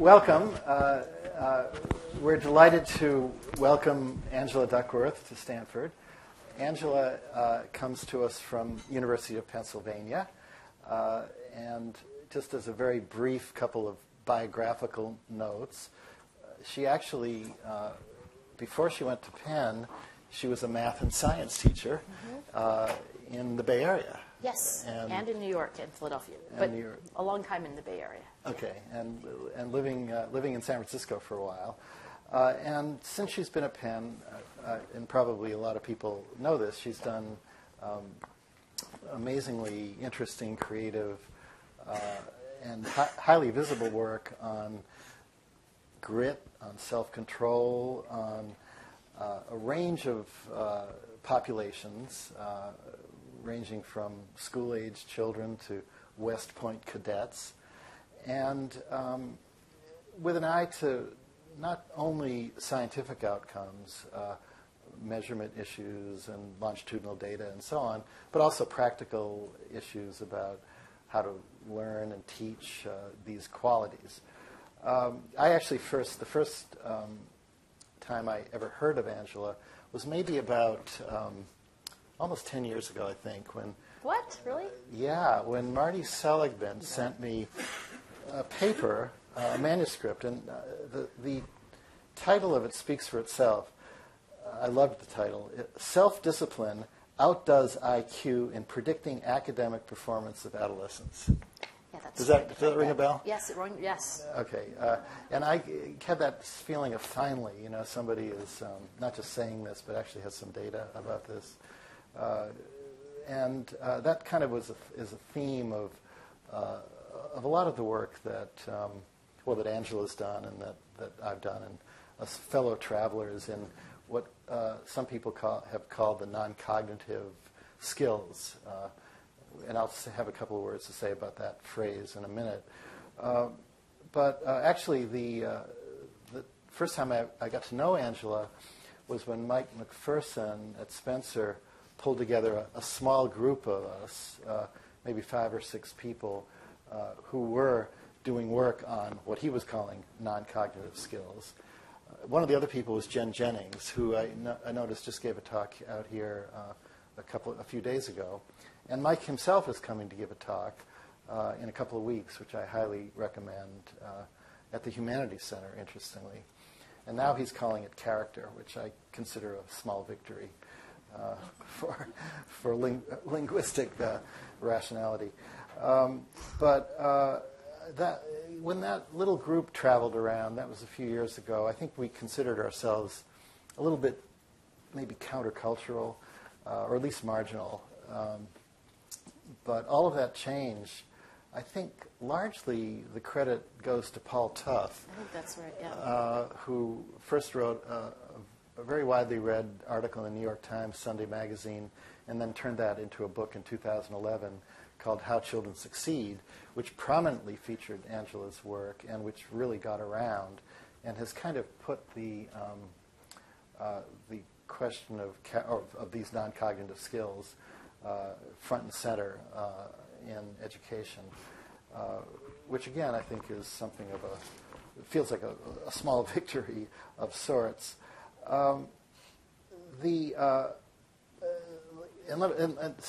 Welcome. We're delighted to welcome Angela Duckworth to Stanford. Angela comes to us from University of Pennsylvania, and just as a very brief couple of biographical notes, she actually, before she went to Penn, she was a math and science teacher in the Bay Area. Yes, and in New York and Philadelphia, but a long time in the Bay Area. Okay, and living in San Francisco for a while. And since she's been at Penn, and probably a lot of people know this, she's done amazingly interesting, creative, and highly visible work on grit, on self-control, on a range of populations, ranging from school-age children to West Point cadets, and with an eye to not only scientific outcomes, measurement issues and longitudinal data and so on, but also practical issues about how to learn and teach these qualities. I actually the first time I ever heard of Angela was maybe about almost 10 years ago, I think, when... What? Really? Yeah, when Marty Seligman sent me a paper, a manuscript, and the title of it speaks for itself. I loved the title. Self-Discipline Outdoes IQ in Predicting Academic Performance of Adolescence. Yeah, that's Does that ring a bell? Yes, yes. Okay, and I had that feeling of finally, somebody is not just saying this, but actually has some data about this. And that kind of is a theme of a lot of the work that that Angela's done and that I've done, and us fellow travelers in what some people have called the non-cognitive skills. And I'll have a couple of words to say about that phrase in a minute. But actually, the first time I got to know Angela was when Mike McPherson at Spencer pulled together a small group of us, maybe 5 or 6 people, who were doing work on what he was calling non-cognitive skills. One of the other people was Jen Jennings, who I noticed just gave a talk out here a few days ago. And Mike himself is coming to give a talk in a couple of weeks, which I highly recommend, at the Humanities Center, interestingly. And now he's calling it character, which I consider a small victory for linguistic rationality. But when that little group traveled around, that was a few years ago, I think we considered ourselves a little bit maybe countercultural, or at least marginal. But all of that changed. I think largely the credit goes to Paul Tuff. I think that's right, yeah. Who first wrote a very widely read article in the New York Times Sunday magazine, and then turned that into a book in 2011 called How Children Succeed, which prominently featured Angela's work and which really got around and has kind of put the question of these non-cognitive skills front and center in education, which again I think is something of feels like a small victory of sorts. So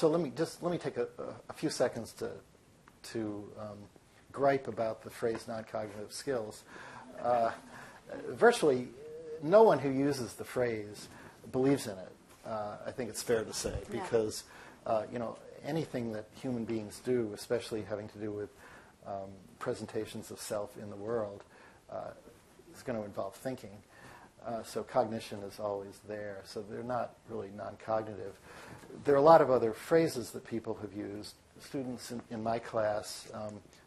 let me take a few seconds to gripe about the phrase non-cognitive skills. Virtually no one who uses the phrase believes in it. I think it's fair to say, because anything that human beings do, especially having to do with presentations of self in the world, is going to involve thinking. So cognition is always there. So they're not really non-cognitive. There are a lot of other phrases that people have used. Students in my class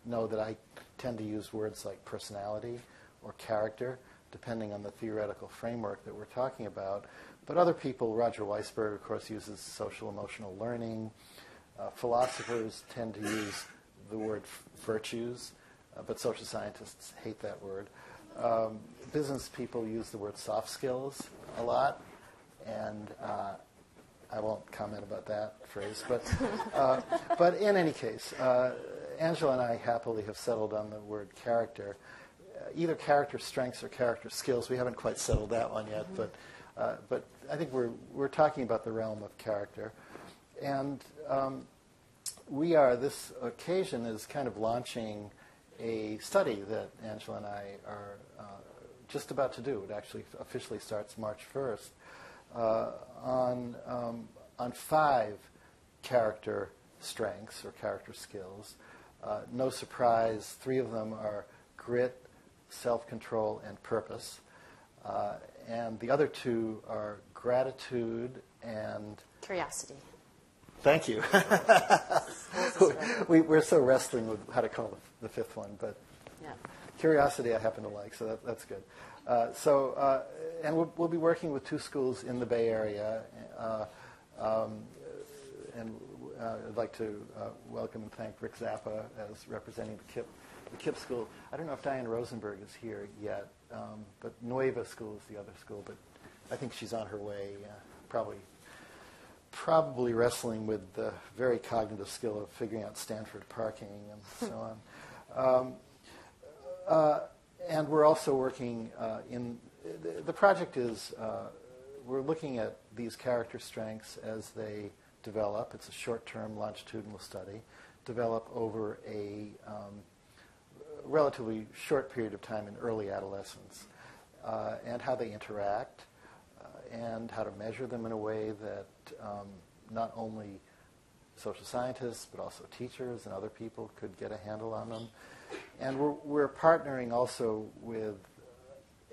know that I tend to use words like personality or character, depending on the theoretical framework that we're talking about. But other people, Roger Weisberg, of course, uses social-emotional learning. Philosophers tend to use the word virtues, but social scientists hate that word. Business people use the word soft skills a lot, and I won't comment about that phrase. But in any case, Angela and I happily have settled on the word character. either character strengths or character skills. We haven't quite settled that one yet, but I think we're talking about the realm of character. And this occasion is kind of launching a study that Angela and I are just about to do. It actually officially starts March 1st on 5 character strengths or character skills. No surprise, 3 of them are grit, self-control, and purpose. And the other 2 are gratitude and... Curiosity. Thank you. We're so wrestling with how to call the 5th one, but yeah. Curiosity I happen to like, so that's good. And we'll be working with 2 schools in the Bay Area, and I'd like to welcome and thank Rick Zappa as representing the KIPP school. I don't know if Diane Rosenberg is here yet, but Nueva School is the other school, but I think she's on her way, probably wrestling with the very cognitive skill of figuring out Stanford parking and so on. And we're also working the project is, we're looking at these character strengths as they develop. It's a short-term longitudinal study, develop over a relatively short period of time in early adolescence, and how they interact, and how to measure them in a way that not only social scientists, but also teachers and other people could get a handle on them. And we're partnering also with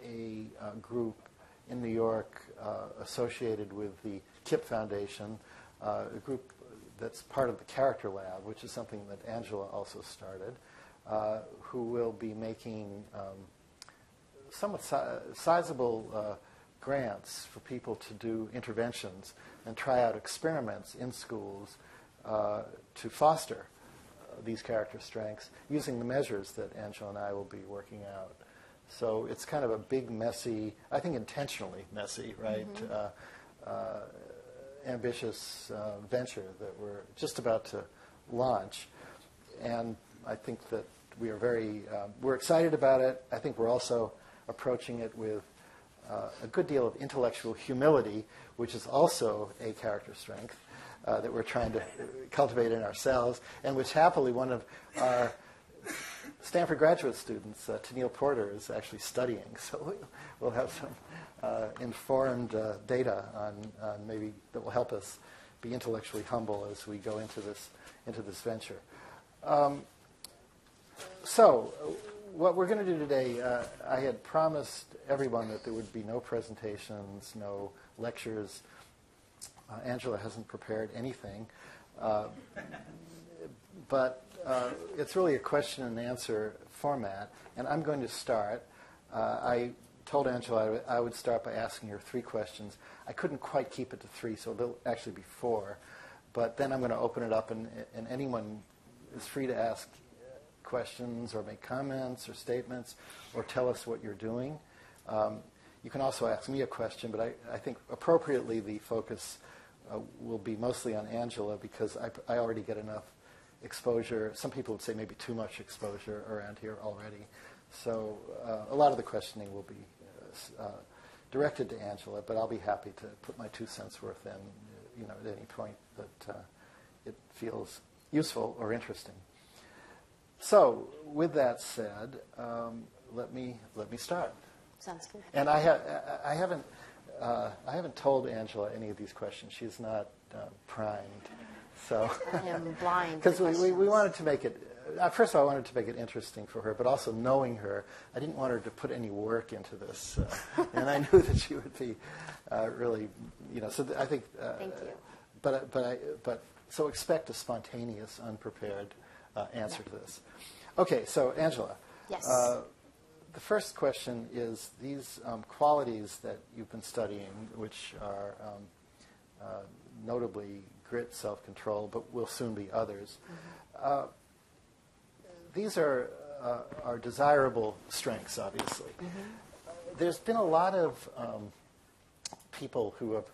a group in New York associated with the KIPP Foundation, a group that's part of the Character Lab, which is something that Angela also started, who will be making somewhat sizable grants for people to do interventions and try out experiments in schools to foster these character strengths using the measures that Angela and I will be working out. So it's kind of a big, messy, I think intentionally messy, right, ambitious venture that we're just about to launch. And I think that we are we're excited about it. I think we're also approaching it with a good deal of intellectual humility, which is also a character strength that we're trying to cultivate in ourselves, and which happily one of our Stanford graduate students, Tennille Porter, is actually studying. So we'll have some informed data on maybe that will help us be intellectually humble as we go into this venture. So what we're going to do today, I had promised everyone that there would be no presentations, no lectures. Angela hasn't prepared anything. But it's really a question and answer format, and I'm going to start. I told Angela I would start by asking her 3 questions. I couldn't quite keep it to 3, so there'll actually be 4. But then I'm going to open it up, and anyone is free to ask questions or make comments or statements or tell us what you're doing. You can also ask me a question, but I think appropriately the focus will be mostly on Angela because I already get enough exposure. Some people would say maybe too much exposure around here already. So a lot of the questioning will be directed to Angela, but I'll be happy to put my 2 cents worth in, at any point that it feels useful or interesting. So with that said, let me start. Sounds good. And I haven't told Angela any of these questions. She's not primed. So I am blind. Because we wanted to make it, first of all, I wanted to make it interesting for her, but also knowing her, I didn't want her to put any work into this. And I knew that she would be really, so I think. Thank you. But so expect a spontaneous, unprepared answer to this. Okay, so Angela. Yes. The first question is these qualities that you've been studying, which are notably grit, self-control, but will soon be others. Mm-hmm. These are desirable strengths, obviously. Mm-hmm. There's been a lot of people who have,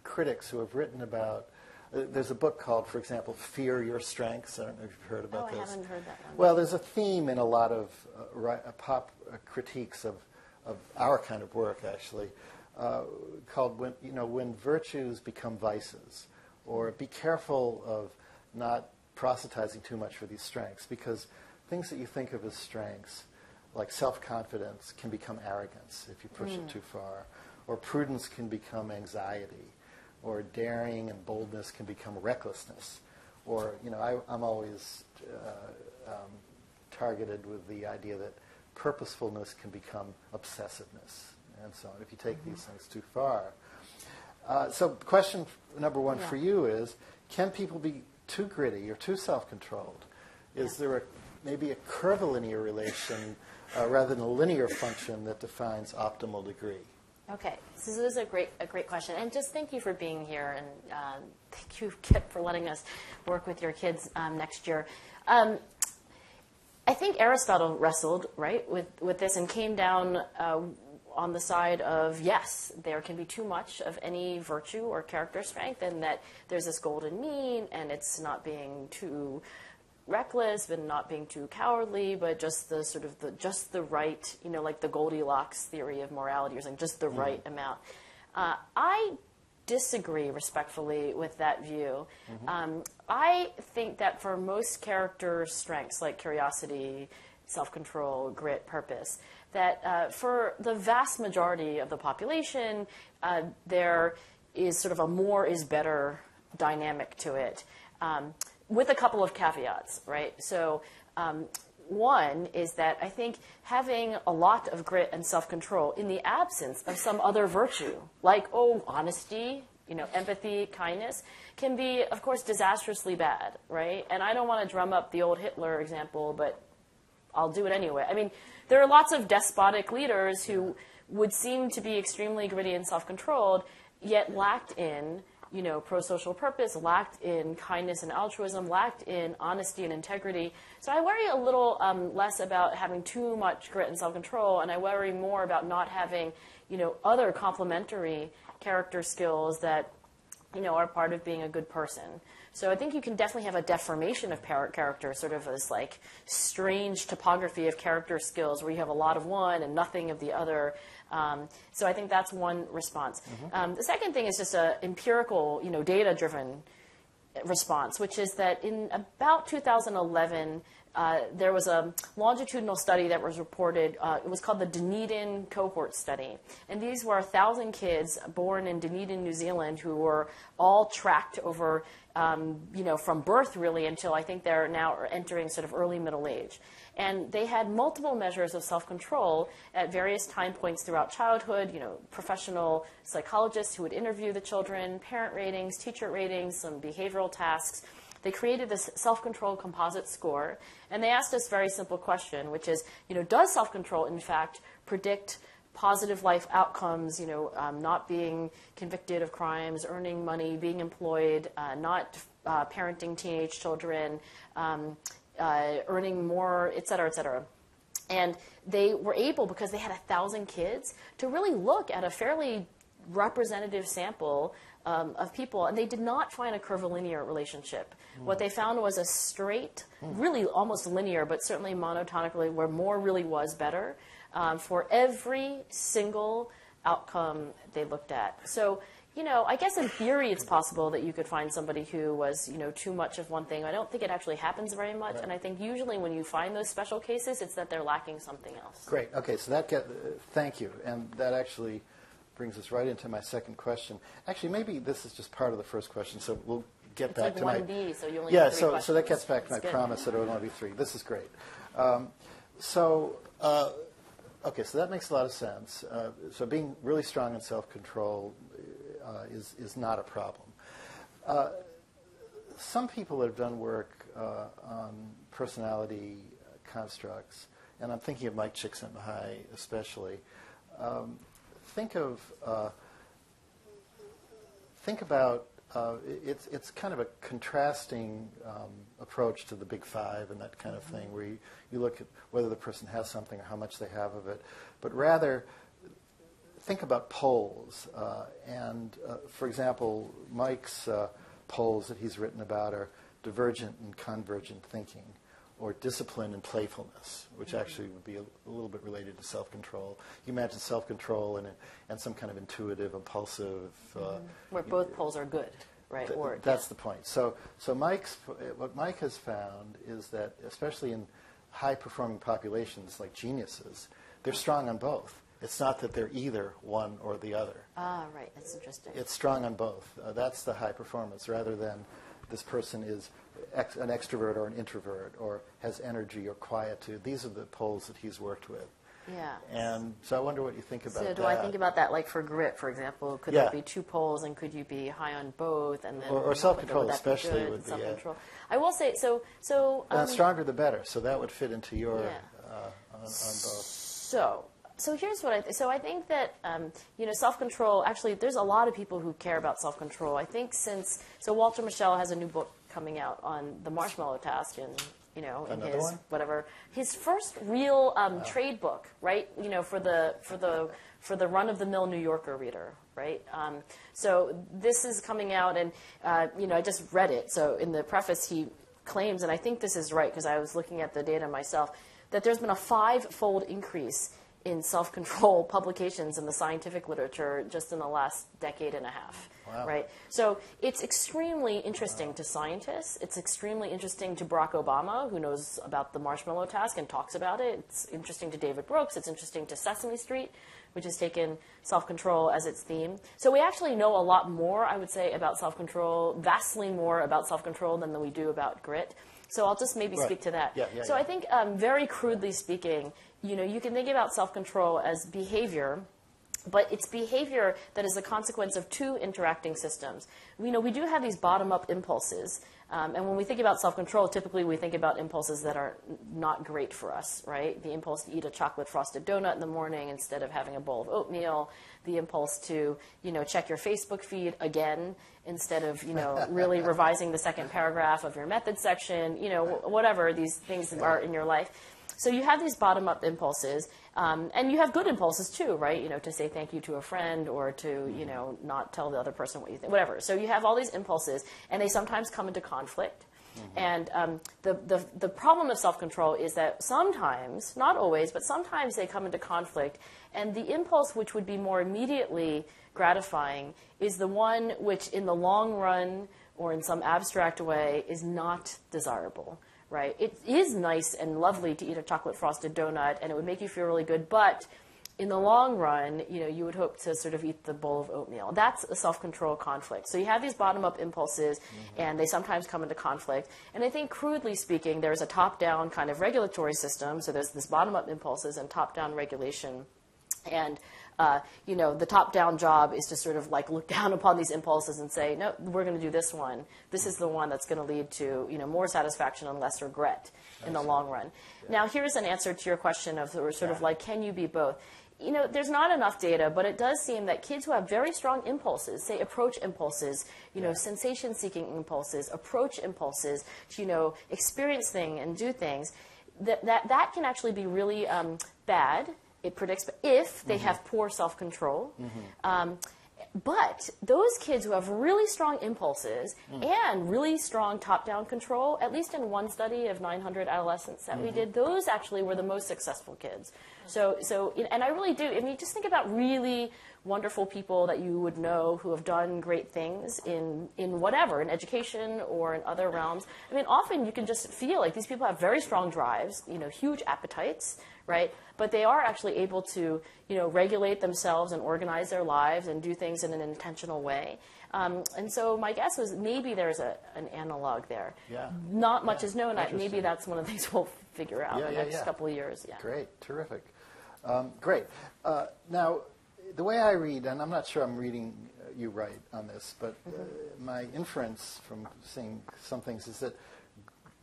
critics who have written about There's a book called, for example, Fear Your Strengths. I don't know if you've heard about this. I haven't heard that one. Well, there's a theme in a lot of pop critiques of our kind of work, actually, called when virtues become vices, or be careful of not proselytizing too much for these strengths, because things that you think of as strengths, like self-confidence, can become arrogance if you push it too far, or prudence can become anxiety, or daring and boldness can become recklessness, or I'm always targeted with the idea that purposefulness can become obsessiveness, and so on, if you take these things too far. So question number one for you is, can people be too gritty or too self-controlled? Is there maybe a curvilinear relation rather than a linear function that defines optimal degree? Okay, so this is a great question, and just thank you for being here, and thank you, Kip, for letting us work with your kids next year. I think Aristotle wrestled with this and came down on the side of, yes, there can be too much of any virtue or character strength, and that there's this golden mean, and it's not being too reckless, but not being too cowardly, but just the sort of just the right, like the Goldilocks theory of morality, or something, just the right amount. I disagree respectfully with that view. I think that for most character strengths, like curiosity, self-control, grit, purpose, that for the vast majority of the population, there is sort of a more is better dynamic to it, with a couple of caveats, right? So one is that I think having a lot of grit and self-control in the absence of some other virtue, like, honesty, empathy, kindness, can be, of course, disastrously bad, right? And I don't want to drum up the old Hitler example, but I'll do it anyway. I mean, there are lots of despotic leaders who would seem to be extremely gritty and self-controlled, yet lacked in, pro-social purpose, lacked in kindness and altruism, lacked in honesty and integrity. So I worry a little less about having too much grit and self-control, and I worry more about not having, other complementary character skills that, are part of being a good person. So I think you can definitely have a deformation of character, sort of this like strange topography of character skills where you have a lot of one and nothing of the other. So I think that's one response. The second thing is just an empirical, data-driven response, which is that in about 2011, there was a longitudinal study that was reported. It was called the Dunedin Cohort study. And these were 1,000 kids born in Dunedin, New Zealand, who were all tracked over, from birth really until I think they're now entering sort of early middle age. And they had multiple measures of self-control at various time points throughout childhood, professional psychologists who would interview the children, parent ratings, teacher ratings, some behavioral tasks. They created this self-control composite score, and they asked us a very simple question, which is, does self-control, in fact, predict positive life outcomes, not being convicted of crimes, earning money, being employed, not parenting teenage children, earning more, et cetera, et cetera. And they were able, because they had 1,000 kids, to really look at a fairly representative sample of people, and they did not find a curvilinear relationship. What they found was a straight, really almost linear, but certainly monotonically, where more really was better for every single outcome they looked at. So, I guess in theory it's possible that you could find somebody who was, too much of one thing. I don't think it actually happens very much, and I think usually when you find those special cases, it's that they're lacking something else. Great. Okay, so thank you, and that actually brings us right into my second question. Actually, maybe this is just part of the first question, so we'll get back to my... It's like 1B, so you only have 3 questions. So that gets back to my promise that it would only be 3. This is great. Okay, so that makes a lot of sense. So being really strong in self-control is not a problem. Some people have done work on personality constructs, and I'm thinking of Mike Csikszentmihalyi especially. Think about it's kind of a contrasting approach to the Big Five and that kind of thing, where you look at whether the person has something or how much they have of it, but rather think about poles. For example, Mike's poles that he's written about are divergent and convergent thinking, or discipline and playfulness, which actually would be a little bit related to self-control. You imagine self-control and some kind of intuitive, impulsive... Where both poles are good, right? That's the point. So what Mike has found is that, especially in high-performing populations like geniuses, they're strong on both. It's not that they're either one or the other. Ah, right. That's interesting. It's strong on both. That's the high performance, rather than this person is an extrovert or an introvert, or has energy or quietude. These are the poles that he's worked with. Yeah. And so I wonder what you think about that. So do I think about that like for grit, for example? Could there be two poles, and could you be high on both? And then or self-control especially would be self-control. I will say, so the stronger the better. So that would fit into your on both. So here's what I think. So I think that self-control. Actually, there's a lot of people who care about self-control. I think Walter Mischel has a new book coming out on the marshmallow task, and his first real trade book, right? For the run-of-the-mill New Yorker reader, right? So this is coming out, and I just read it. So in the preface, he claims, and I think this is right because I was looking at the data myself, that there's been a 5-fold increase in self-control publications in the scientific literature just in the last decade and a half. Wow. Right? So it's extremely interesting to scientists. It's extremely interesting to Barack Obama, who knows about the marshmallow task and talks about it. It's interesting to David Brooks. It's interesting to Sesame Street, which has taken self-control as its theme. So we actually know a lot more, I would say, about self-control, vastly more about self-control than we do about grit. So I'll just maybe speak to that. So I think, very crudely speaking, you can think about self-control as behavior, but it's behavior that is the consequence of two interacting systems. We do have these bottom-up impulses, and when we think about self-control, typically we think about impulses that are not great for us, right? The impulse to eat a chocolate frosted donut in the morning instead of having a bowl of oatmeal, the impulse to, check your Facebook feed again instead of, really revising the second paragraph of your method section, whatever these things are in your life. So you have these bottom-up impulses, and you have good impulses too, right? To say thank you to a friend, or to, not tell the other person what you think, whatever. So you have all these impulses, and they sometimes come into conflict. And the problem of self-control is that sometimes, not always, but sometimes they come into conflict, and the impulse which would be more immediately gratifying is the one which in the long run or in some abstract way is not desirable. Right? It is nice and lovely to eat a chocolate frosted donut, and it would make you feel really good, but in the long run, you would hope to sort of eat the bowl of oatmeal. That's a self-control conflict. So you have these bottom-up impulses, and they sometimes come into conflict. And I think, crudely speaking, there's a top-down kind of regulatory system. So there's this bottom-up impulses and top-down regulation. And the top-down job is to sort of like look down upon these impulses and say, no, we're going to do this one. This is the one that's going to lead to more satisfaction and less regret in the long run. Now, here's an answer to your question of sort of like, can you be both? There's not enough data, but it does seem that kids who have very strong impulses, say approach impulses, sensation-seeking impulses, approach impulses, experience things and do things, that can actually be really bad. It predicts if they have poor self-control. But those kids who have really strong impulses and really strong top-down control, at least in one study of 900 adolescents that we did, those actually were the most successful kids. So, and I really do. I mean, just think about really wonderful people that you would know who have done great things in whatever, in education or in other realms. I mean, often you can just feel like these people have very strong drives, huge appetites, right? But they are actually able to, regulate themselves and organize their lives and do things in an intentional way. And so my guess was maybe there's an analog there. Not much is known. Maybe that's one of the things we'll figure out in the next couple of years. Great. Terrific. Great. Now, the way I read, and I'm not sure I'm reading you right on this, but my inference from seeing some things is that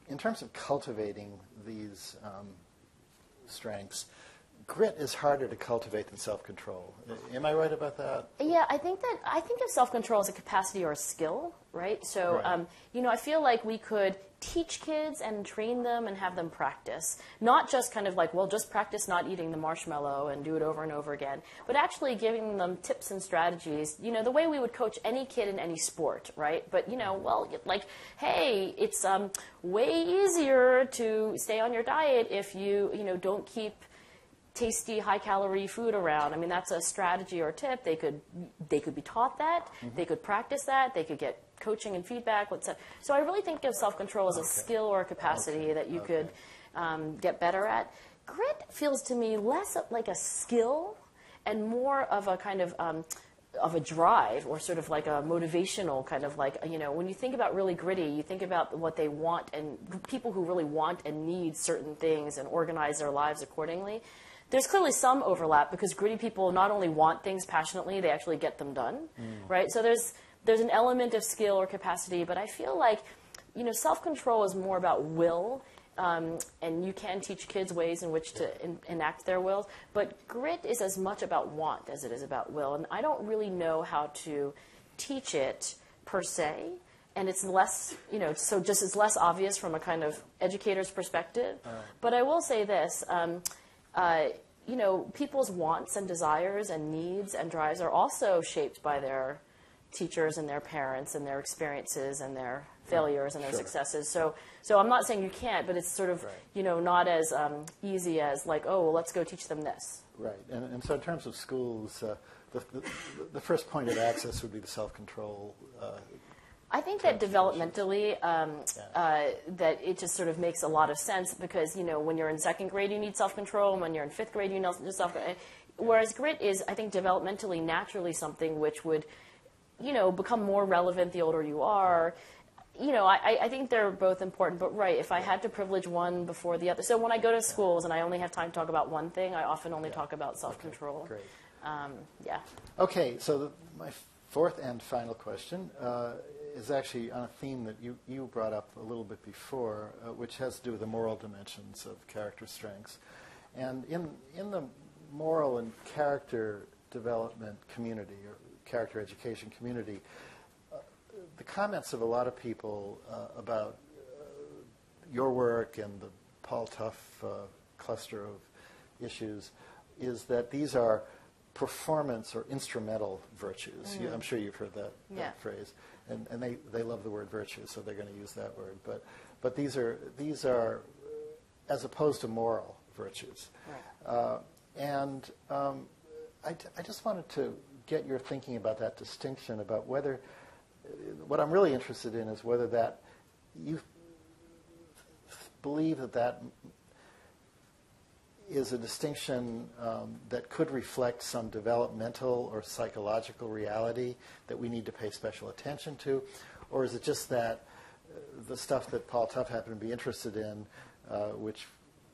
in terms of cultivating these strengths, grit is harder to cultivate than self-control. Am I right about that? Yeah, I think of self-control as a capacity or a skill, right? So, Right. I feel like we could teach kids and train them and have them practice. Not just kind of like, well, just practice not eating the marshmallow and do it over and over again, but actually giving them tips and strategies, the way we would coach any kid in any sport, right? But, like, hey, it's way easier to stay on your diet if you, don't keep tasty, high-calorie food around. I mean, that's a strategy or a tip. They could be taught that. They could practice that. They could get coaching and feedback. So I really think of self-control as a skill or a capacity that you could get better at. Grit feels to me less like a skill and more of a kind of a drive, or sort of like a motivational kind of like, when you think about really gritty, you think about what they want, and people who really want and need certain things and organize their lives accordingly. There's clearly some overlap, because gritty people not only want things passionately, they actually get them done, right? So there's an element of skill or capacity, but I feel like, self-control is more about will, and you can teach kids ways in which to enact their wills, but grit is as much about want as it is about will, and I don't really know how to teach it per se, and it's less, so just it's less obvious from a kind of educator's perspective. But I will say this, people's wants and desires and needs and drives are also shaped by their teachers and their parents and their experiences and their failures and their successes. So I'm not saying you can't, but it's sort of, not as easy as like, oh, well, let's go teach them this. Right. And so in terms of schools, the first point of access would be the self-control. I think that developmentally, that it just sort of makes a lot of sense, because, when you're in second grade, you need self-control, and when you're in fifth grade, you need self-control. Whereas grit is, I think, developmentally, naturally something which would, become more relevant the older you are. I think they're both important, but if I had to privilege one before the other. So when I go to schools and I only have time to talk about one thing, I often only talk about self-control. Okay, great. Okay, so my fourth and final question is actually on a theme that you brought up a little bit before, which has to do with the moral dimensions of character strengths. And in the moral and character development community, or character education community, the comments of a lot of people about your work and the Paul Tuff cluster of issues is that these are performance or instrumental virtues. I'm sure you've heard that phrase. And they love the word virtue, so they're going to use that word. But these are as opposed to moral virtues. Right. I just wanted to get your thinking about that distinction, about whether, what I'm really interested in is whether that you believe that is a distinction that could reflect some developmental or psychological reality that we need to pay special attention to, or is it just that the stuff that Paul Tuff happened to be interested in, which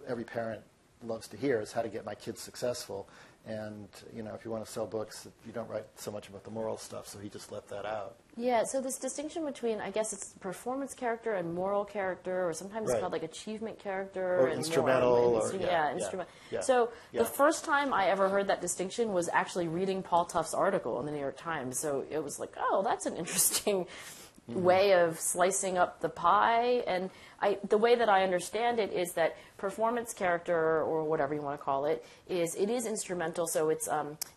every parent loves to hear, is how to get my kids successful, and if you want to sell books, you don't write so much about the moral stuff, so he just left that out. Yeah, so this distinction between, I guess it's performance character and moral character, or sometimes it's called like achievement character. Or and instrumental. Instrumental. So the first time I ever heard that distinction was actually reading Paul Tuff's article in the New York Times. So it was like, oh, that's an interesting way of slicing up the pie. And the way that I understand it is that performance character, or whatever you want to call it, is instrumental. So it's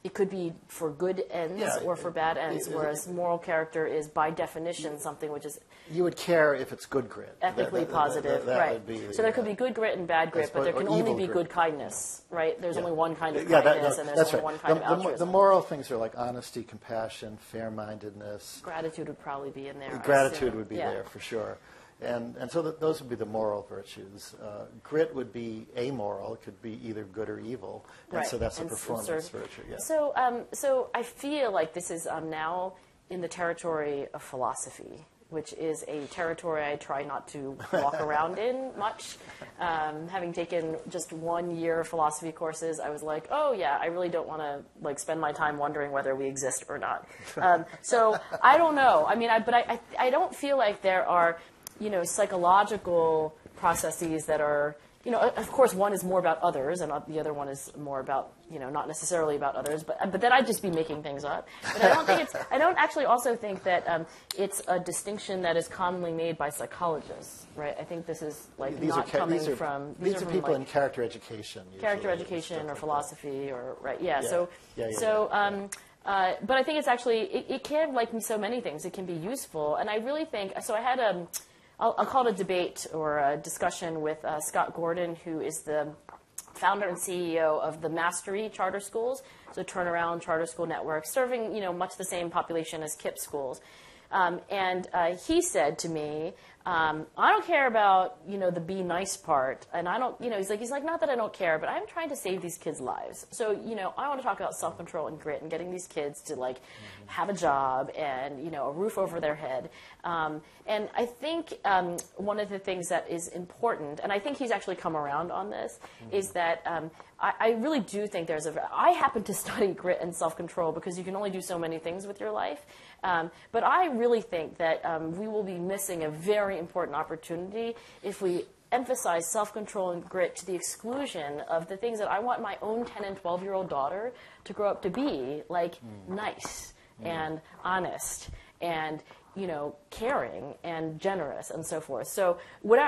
it could be for good ends or for bad ends, whereas moral character is by definition something which is... You would care if it's good grit. Ethically positive, that right. Would be, so there could be good grit and bad grit, but there can only be good kindness, right? There's only one kind of kindness, and there's only one kind of altruism. The moral things are like honesty, compassion, fair-mindedness. Gratitude would probably be in there. Gratitude would be there, for sure. And so those would be the moral virtues. Grit would be amoral. It could be either good or evil. And so that's a performance virtue. Yeah. So I feel like this is now in the territory of philosophy, which is a territory I try not to walk around in much. Having taken just 1 year philosophy courses, I was like, oh yeah, I really don't want to spend my time wondering whether we exist or not. So I don't know. I mean, I don't feel like there are psychological processes that are of course, one is more about others, and the other one is more about, not necessarily about others. But then I'd just be making things up. But I don't actually also think that it's a distinction that is commonly made by psychologists, right? I think this is like these not are, coming these are, from these are people like, in character education. Usually, character education or philosophy or right. Yeah. Yeah. But I think it's actually it can, like so many things, it can be useful, and I really think so. I had I'll call it a debate or a discussion with Scott Gordon, who is the founder and CEO of the Mastery Charter Schools, so Turnaround Charter School Network, serving much the same population as KIPP schools. And he said to me, I don't care about, the be nice part. And I don't, he's like, not that I don't care, but I'm trying to save these kids' lives. So, I want to talk about self-control and grit and getting these kids to, have a job and, a roof over their head. And I think one of the things that is important, and I think he's actually come around on this, is that I really do think I happen to study grit and self-control because you can only do so many things with your life. But I really think that we will be missing a very important opportunity if we emphasize self-control and grit to the exclusion of the things that I want my own 10 and 12-year-old daughter to grow up to be, like nice and honest and caring and generous and so forth. So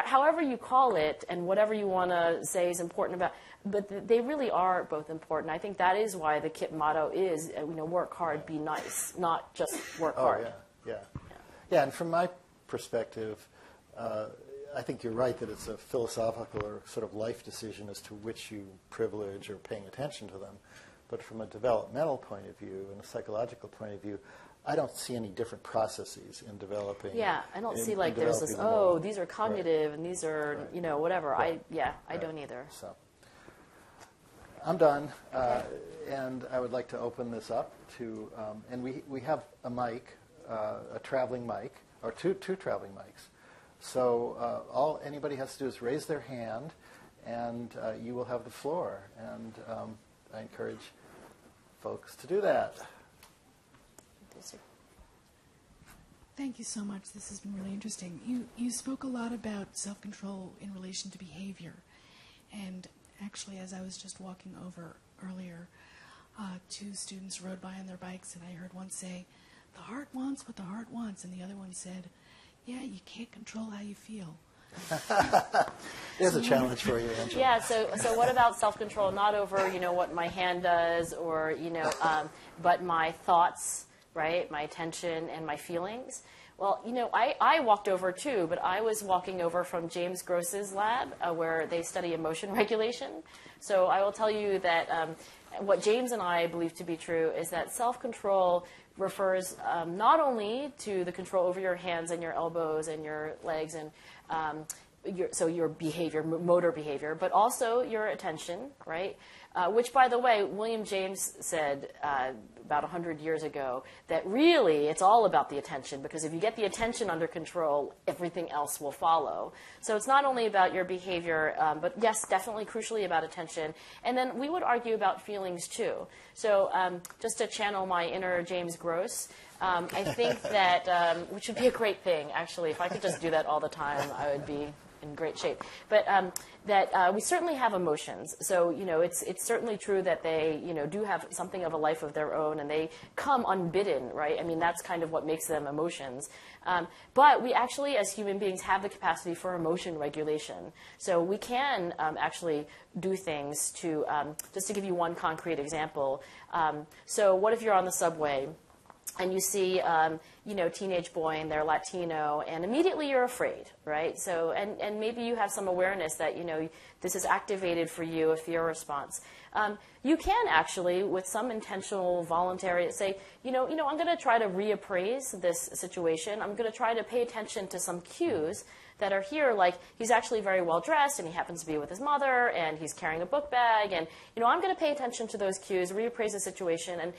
however you call it and whatever you want to say is important about, but they really are both important. I think that is why the KIPP motto is, work hard, be nice, not just work hard. Yeah, and from my perspective, I think you're right that it's a philosophical or sort of life decision as to which you privilege or paying attention to them. But from a developmental point of view and a psychological point of view, I don't see any different processes in developing. Yeah, I don't see there's this, these are cognitive and these are, whatever. Right. I don't either. So I'm done, and I would like to open this up to, and we have a mic, a traveling mic, or two traveling mics. So all anybody has to do is raise their hand, and you will have the floor. And I encourage folks to do that. Thank you so much. This has been really interesting. You spoke a lot about self-control in relation to behavior. And actually, as I was just walking over earlier, two students rode by on their bikes, and I heard one say, "The heart wants what the heart wants," and the other one said, "Yeah, you can't control how you feel." There's a challenge for you, Angela. Yeah, so what about self-control? Not over, what my hand does or, but my thoughts, right, my attention and my feelings. Well, I walked over too, but I was walking over from James Gross's lab where they study emotion regulation. So I will tell you that what James and I believe to be true is that self-control refers not only to the control over your hands and your elbows and your legs and your behavior, motor behavior, but also your attention, right? Which, by the way, William James said about 100 years ago that really it's all about the attention, because if you get the attention under control, everything else will follow. So it's not only about your behavior, but yes, definitely crucially about attention. And then we would argue about feelings too. So just to channel my inner James Gross, I think that, which would be a great thing, actually. If I could just do that all the time, I would be in great shape. But that we certainly have emotions. So, it's certainly true that they, do have something of a life of their own, and they come unbidden, right? I mean, that's kind of what makes them emotions. But we actually, as human beings, have the capacity for emotion regulation. So we can actually do things to, just to give you one concrete example. So what if you're on the subway and you see, teenage boy and they're Latino, and immediately you're afraid, right? So, and maybe you have some awareness that, this is activated for you, a fear response. You can actually, with some intentional, voluntary, say, I'm going to try to reappraise this situation. I'm going to try to pay attention to some cues that are here, like he's actually very well dressed and he happens to be with his mother and he's carrying a book bag, and I'm going to pay attention to those cues, reappraise the situation, and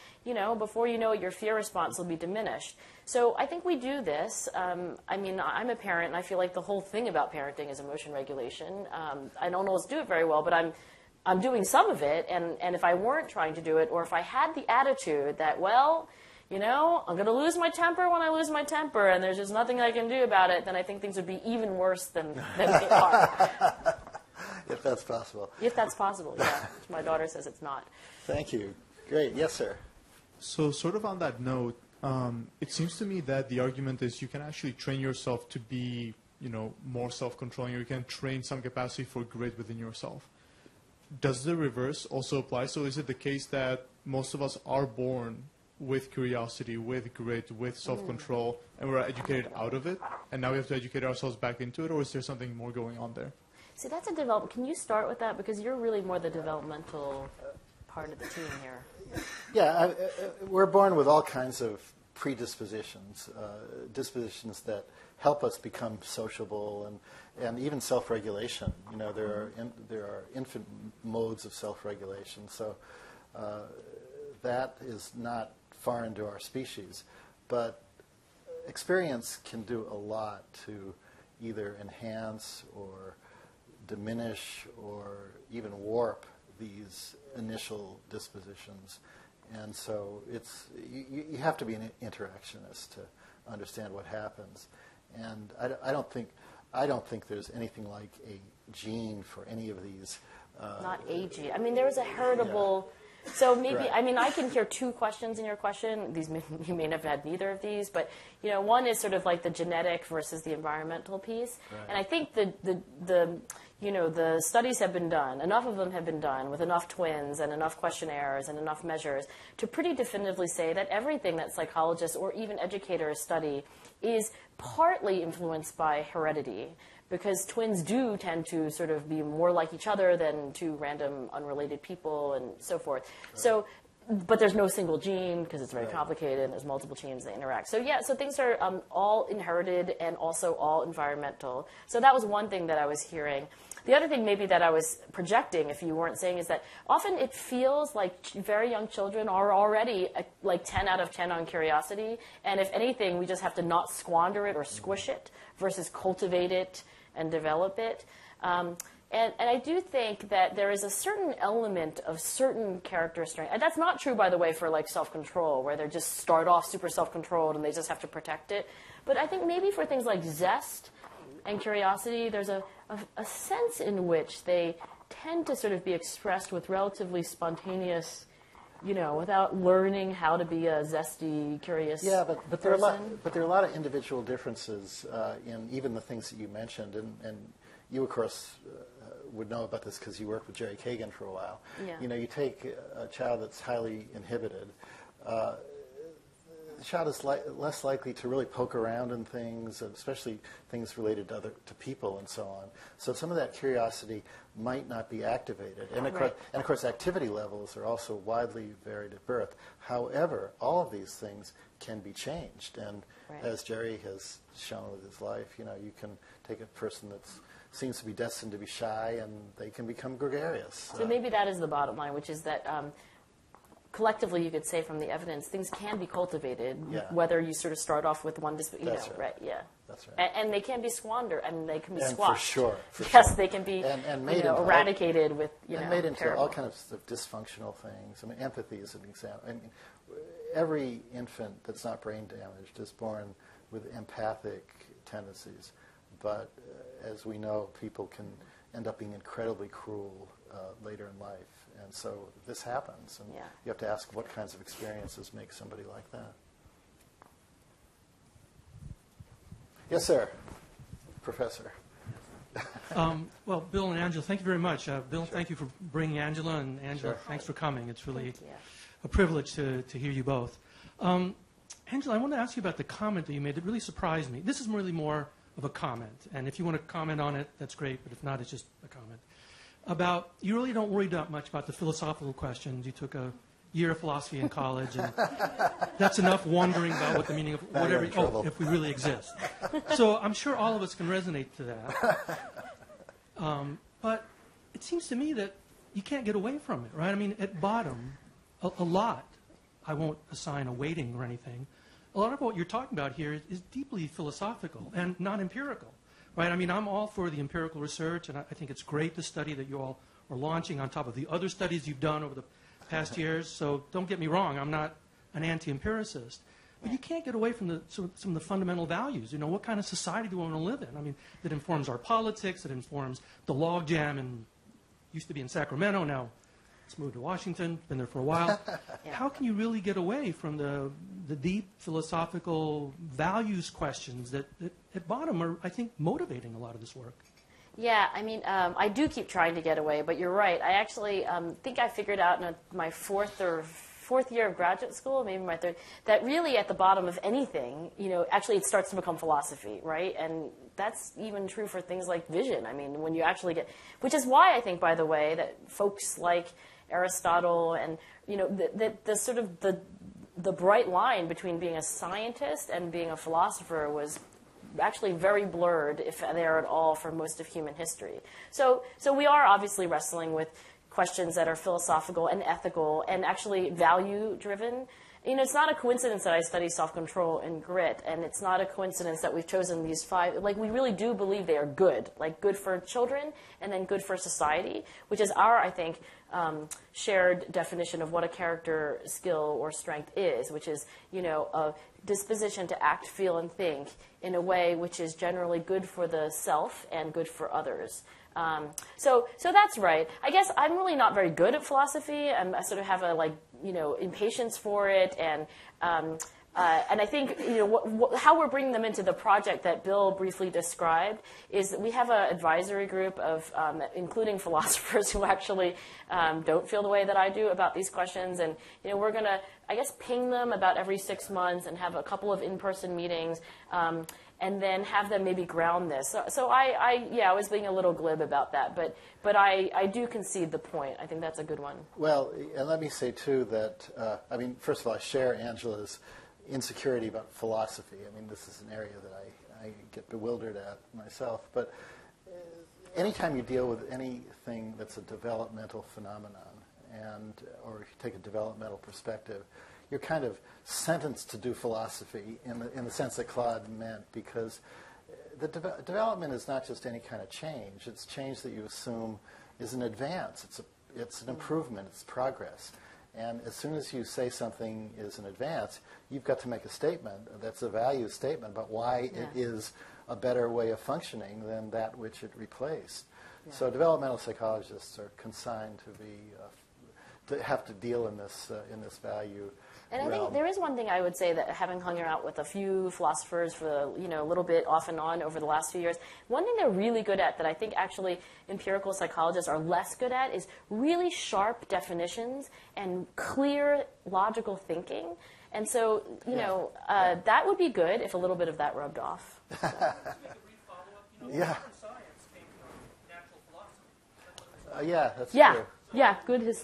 before you know it, your fear response will be diminished. So I think we do this. I'm a parent, and I feel like the whole thing about parenting is emotion regulation. I don't always do it very well, but I'm doing some of it, and if I weren't trying to do it, or if I had the attitude that, I'm going to lose my temper when I lose my temper, and there's just nothing I can do about it, then I think things would be even worse than they are. If that's possible. If that's possible, yeah. My daughter says it's not. Thank you. Great. Yes, sir. So sort of on that note, it seems to me that the argument is you can actually train yourself to be, more self-controlling. You can train some capacity for grit within yourself. Does the reverse also apply? So is it the case that most of us are born with curiosity, with grit, with self-control, and we're educated out of it, and now we have to educate ourselves back into it, or is there something more going on there? See, that's a development. Can you start with that? Because you're really more the developmental part of the team here. Yeah, we're born with all kinds of predispositions, dispositions that help us become sociable and even self-regulation. There are infinite modes of self-regulation. So that is not far into our species. But experience can do a lot to either enhance or diminish or even warp these initial dispositions. And so you have to be an interactionist to understand what happens. And I don't think there's anything like a gene for any of these. Not a gene. I mean, there is a heritable. Yeah. So maybe, right. I mean, I can hear two questions in your question. You may have had neither of these, but one is sort of like the genetic versus the environmental piece. Right. And I think the studies have been done, enough of them have been done with enough twins and enough questionnaires and enough measures to pretty definitively say that everything that psychologists or even educators study is partly influenced by heredity, because twins do tend to sort of be more like each other than two random unrelated people and so forth. Right. So, but there's no single gene because it's very complicated and there's multiple genes that interact. So yeah, so things are all inherited and also all environmental. So that was one thing that I was hearing. The other thing maybe that I was projecting, if you weren't saying, is that often it feels like very young children are already like 10 out of 10 on curiosity. And if anything, we just have to not squander it or squish it versus cultivate it and develop it. And I do think that there is a certain element of certain character strength. And that's not true, by the way, for like self-control, where they just start off super self-controlled and they just have to protect it. But I think maybe for things like zest and curiosity, there's a sense in which they tend to sort of be expressed with relatively spontaneous, without learning how to be a zesty, curious but there are a lot of individual differences in even the things that you mentioned, and you, of course, would know about this because you worked with Jerry Kagan for a while. Yeah. You take a child that's highly inhibited. The child is less likely to really poke around in things, especially things related to people and so on. So some of that curiosity might not be activated. And of course, activity levels are also widely varied at birth. However, all of these things can be changed. And as Jerry has shown with his life, you can take a person that seems to be destined to be shy and they can become gregarious. So maybe that is the bottom line, which is that collectively, you could say from the evidence, things can be cultivated, whether you sort of start off with one disposition. That's right. Yeah. That's right. And they can be squandered, and they can be and squashed. For Yes, they can be and made eradicated with, and made into all kinds of dysfunctional things. I mean, empathy is an example. I mean, every infant that's not brain damaged is born with empathic tendencies. But as we know, people can end up being incredibly cruel later in life. And so this happens, and you have to ask what kinds of experiences make somebody like that. Yes, sir. Professor. Well, Bill and Angela, thank you very much. Bill, thank you for bringing Angela, and Angela, thanks for coming. It's really a privilege to hear you both. Angela, I want to ask you about the comment that you made that really surprised me. This is really more of a comment, and if you want to comment on it, that's great, but if not, it's just a comment. About, you really don't worry that much about the philosophical questions. You took a year of philosophy in college, and that's enough wondering about what the meaning of whatever, if we really exist. So I'm sure all of us can resonate to that. But it seems to me that you can't get away from it, right? I mean, at bottom, a lot, I won't assign a weighting or anything, a lot of what you're talking about here is deeply philosophical and not empirical. Right? I mean, I'm all for the empirical research, and I think it's great, the study that you all are launching on top of the other studies you've done over the past years. So don't get me wrong, I'm not an anti-empiricist. But you can't get away from some of the fundamental values. What kind of society do we want to live in? I mean, that informs our politics, that informs the logjam in used to be in Sacramento, now it's moved to Washington, been there for a while. Yeah. How can you really get away from the deep philosophical values questions that at bottom are, I think, motivating a lot of this work? Yeah, I mean, I do keep trying to get away, but you're right. I actually think I figured out in my fourth year of graduate school, maybe my third, that really at the bottom of anything, actually it starts to become philosophy, right? And that's even true for things like vision. I mean, when you actually get, which is why I think, by the way, that folks like Aristotle and, the sort of the bright line between being a scientist and being a philosopher was actually very blurred, if there at all, for most of human history. So we are obviously wrestling with questions that are philosophical and ethical and actually value-driven. It's not a coincidence that I study self-control and grit, and it's not a coincidence that we've chosen these 5. Like, we really do believe they are good, like good for children and then good for society, which is our, I think, shared definition of what a character skill or strength is, which is, a disposition to act, feel, and think in a way which is generally good for the self and good for others. So that's right. I guess I'm really not very good at philosophy. I sort of have a impatience for it, and I think how we're bringing them into the project that Bill briefly described is that we have an advisory group of including philosophers who actually don't feel the way that I do about these questions, and we're going to, I guess, ping them about every 6 months and have a couple of in-person meetings. And then have them maybe ground this. So I was being a little glib about that, but I do concede the point. I think that's a good one. Well, and let me say, too, that, first of all, I share Angela's insecurity about philosophy. I mean, this is an area that I get bewildered at myself. But anytime you deal with anything that's a developmental phenomenon, or if you take a developmental perspective, you're kind of sentenced to do philosophy in the sense that Claude meant, because the development is not just any kind of change. It's change that you assume is an advance. It's an improvement. It's progress. And as soon as you say something is an advance, you've got to make a statement that's a value statement about why it is a better way of functioning than that which it replaced. Yeah. So developmental psychologists are consigned to have to deal in this value. And I think there is one thing I would say, that having hung out with a few philosophers for a little bit off and on over the last few years, one thing they're really good at that I think actually empirical psychologists are less good at is really sharp definitions and clear logical thinking. And so, that would be good if a little bit of that rubbed off. So. Yeah. That's true. Yeah, good.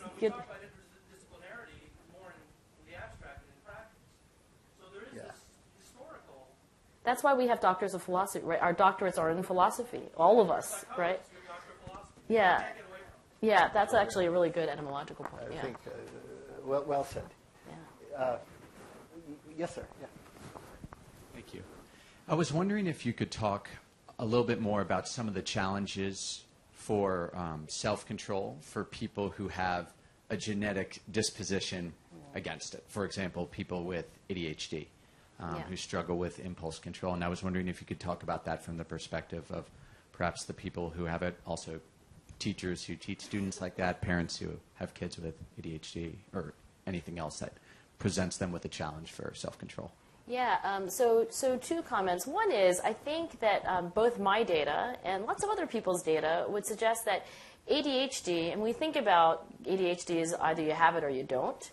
That's why we have doctors of philosophy, right? Our doctorates are in philosophy, all of us, right? Yeah. Yeah, that's actually a really good etymological point. I think, well said. Yeah. Yes, sir. Yeah. Thank you. I was wondering if you could talk a little bit more about some of the challenges for self-control for people who have a genetic disposition against it. For example, people with ADHD. Who struggle with impulse control. And I was wondering if you could talk about that from the perspective of perhaps the people who have it, also teachers who teach students like that, parents who have kids with ADHD, or anything else that presents them with a challenge for self-control. Yeah, so 2 comments. One is, I think that both my data and lots of other people's data would suggest that ADHD, and we think about ADHD as either you have it or you don't,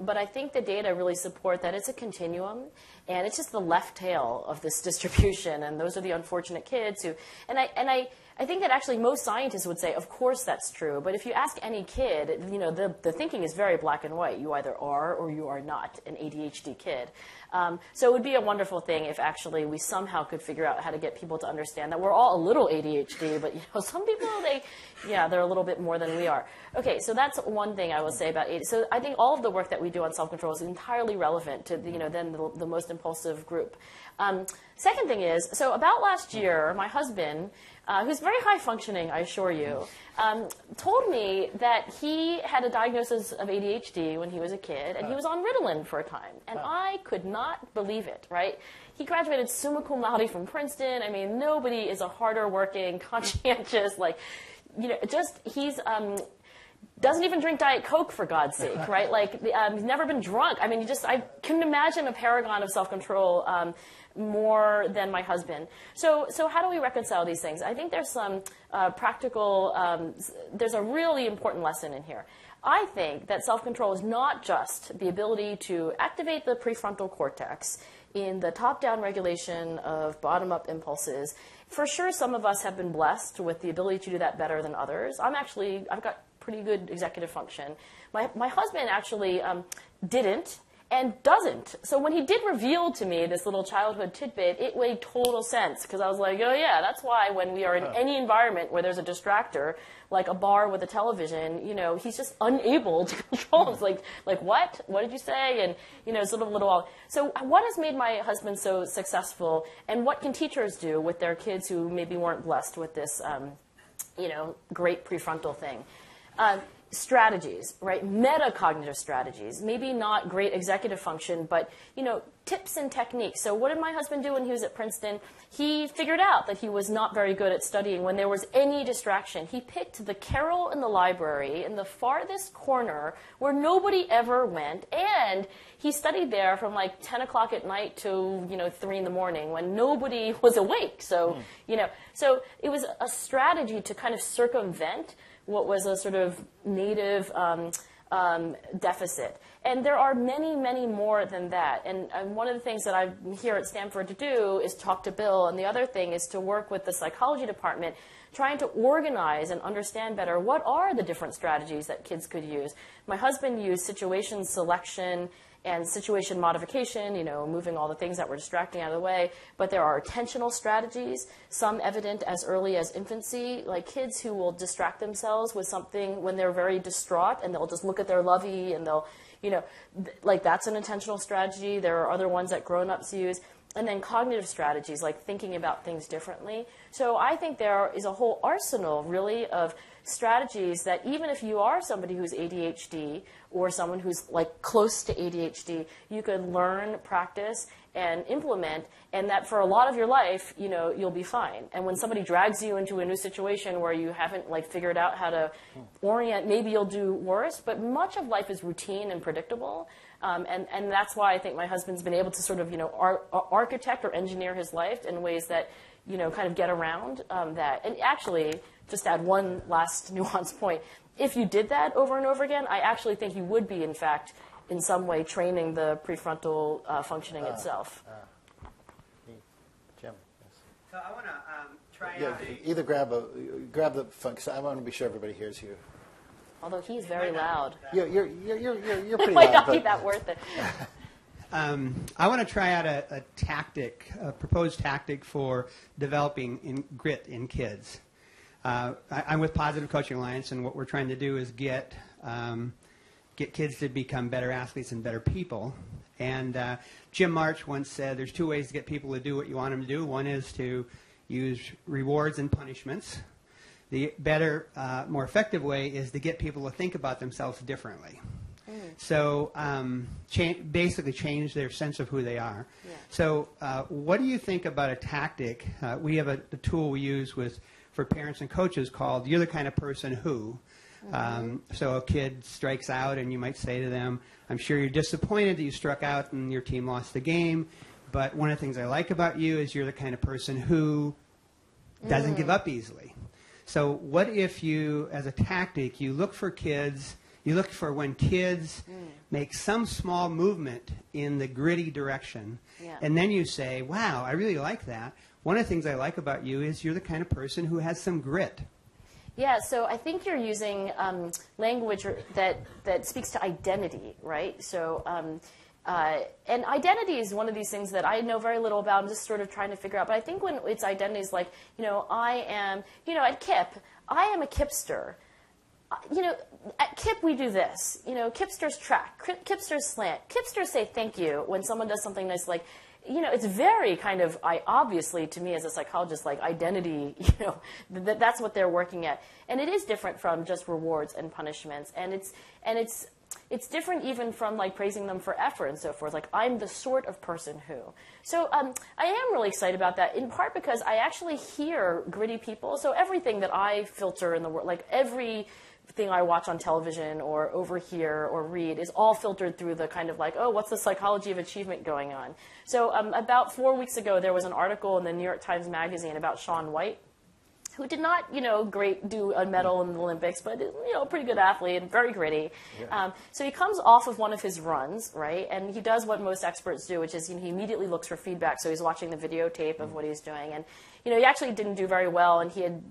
but I think the data really support that it's a continuum, and it's just the left tail of this distribution, and those are the unfortunate kids who, and I think that actually most scientists would say, of course that's true, but if you ask any kid, the thinking is very black and white. You either are or you are not an ADHD kid. So it would be a wonderful thing if actually we somehow could figure out how to get people to understand that we're all a little ADHD, but some people, they're a little bit more than we are. Okay, so that's one thing I will say about ADHD. So I think all of the work that we do on self-control is entirely relevant to then the most impulsive group. Second thing is, so about last year, my husband, who's very high functioning, I assure you, told me that he had a diagnosis of ADHD when he was a kid, and he was on Ritalin for a time. And I could not believe it, right? He graduated summa cum laude from Princeton. I mean, nobody is a harder working, conscientious, he's doesn't even drink Diet Coke, for God's sake, right? Like, he's never been drunk. I mean, I couldn't imagine a paragon of self-control more than my husband. So how do we reconcile these things? I think there's some practical, there's a really important lesson in here. I think that self-control is not just the ability to activate the prefrontal cortex in the top-down regulation of bottom-up impulses. For sure, some of us have been blessed with the ability to do that better than others. I've got pretty good executive function. My husband actually didn't and doesn't. So when he did reveal to me this little childhood tidbit, it made total sense, because I was like, oh yeah, that's why when we are in any environment where there's a distractor, like a bar with a television, he's just unable to control. It's like what? What did you say? And sort of a little. So what has made my husband so successful, and what can teachers do with their kids who maybe weren't blessed with this, great prefrontal thing? Strategies, right? Metacognitive strategies. Maybe not great executive function, but, tips and techniques. So what did my husband do when he was at Princeton? He figured out that he was not very good at studying when there was any distraction. He picked the carrel in the library in the farthest corner where nobody ever went, and he studied there from like 10 o'clock at night to, 3 in the morning when nobody was awake. So, so it was a strategy to kind of circumvent what was a sort of native deficit. And there are many, many more than that. And one of the things that I'm here at Stanford to do is talk to Bill, and the other thing is to work with the psychology department, trying to organize and understand better what are the different strategies that kids could use. My husband used situation selection and situation modification, moving all the things that were distracting out of the way. But there are attentional strategies, some evident as early as infancy, like kids who will distract themselves with something when they're very distraught, and they'll just look at their lovey, and they'll, like that's an intentional strategy. There are other ones that grown-ups use. And then cognitive strategies, like thinking about things differently. So I think there is a whole arsenal, really, of strategies that even if you are somebody who's ADHD or someone who's like close to ADHD, you can learn, practice, and implement, and that for a lot of your life, you'll be fine. And when somebody drags you into a new situation where you haven't like figured out how to orient, maybe you'll do worse, but much of life is routine and predictable. And that's why I think my husband's been able to sort of, architect or engineer his life in ways that, kind of get around that. And actually, just to add one last nuance point, if you did that over and over again, I actually think you would be, in fact, in some way training the prefrontal functioning itself. Jim. Yes. So I want to try out. Either grab the phone, 'cause I want to be sure everybody hears you. Although he's very loud. You're It pretty might loud. not be that worth it. I want to try out a tactic, a proposed tactic for developing grit in kids. I'm with Positive Coaching Alliance, and what we're trying to do is get kids to become better athletes and better people. And Jim March once said there's two ways to get people to do what you want them to do. One is to use rewards and punishments. The better, more effective way is to get people to think about themselves differently. So basically change their sense of who they are. Yeah. So what do you think about a tactic? We have a tool we use for parents and coaches called You're the Kind of Person Who. So a kid strikes out, and you might say to them, I'm sure you're disappointed that you struck out and your team lost the game, but one of the things I like about you is you're the kind of person who doesn't give up easily. So what if you, as a tactic, you look for when kids make some small movement in the gritty direction, and then you say, wow, I really like that. One of the things I like about you is you're the kind of person who has some grit. Yeah, so I think you're using language that speaks to identity, right? So, and identity is one of these things that I know very little about. I'm just sort of trying to figure out. But I think when it's identity is like, I am, at KIP, I am a Kipster. At KIP we do this. Kipsters track, Kipsters slant, Kipsters say thank you when someone does something nice. Like, it's very kind of, obviously to me as a psychologist, like identity, that's what they're working at. And it is different from just rewards and punishments. And it's different even from like praising them for effort and so forth. Like, I'm the sort of person who. So I am really excited about that, in part because I actually hear gritty people. So everything that I filter in the world, like everything I watch on television or overhear or read is all filtered through the kind of like, oh, what's the psychology of achievement going on? So about 4 weeks ago, there was an article in the New York Times Magazine about Shaun White, who did not, do a medal in the Olympics, but, a pretty good athlete and very gritty. Yeah. So he comes off of one of his runs, right, and he does what most experts do, which is he immediately looks for feedback. So he's watching the videotape of what he's doing. And, he actually didn't do very well, and he had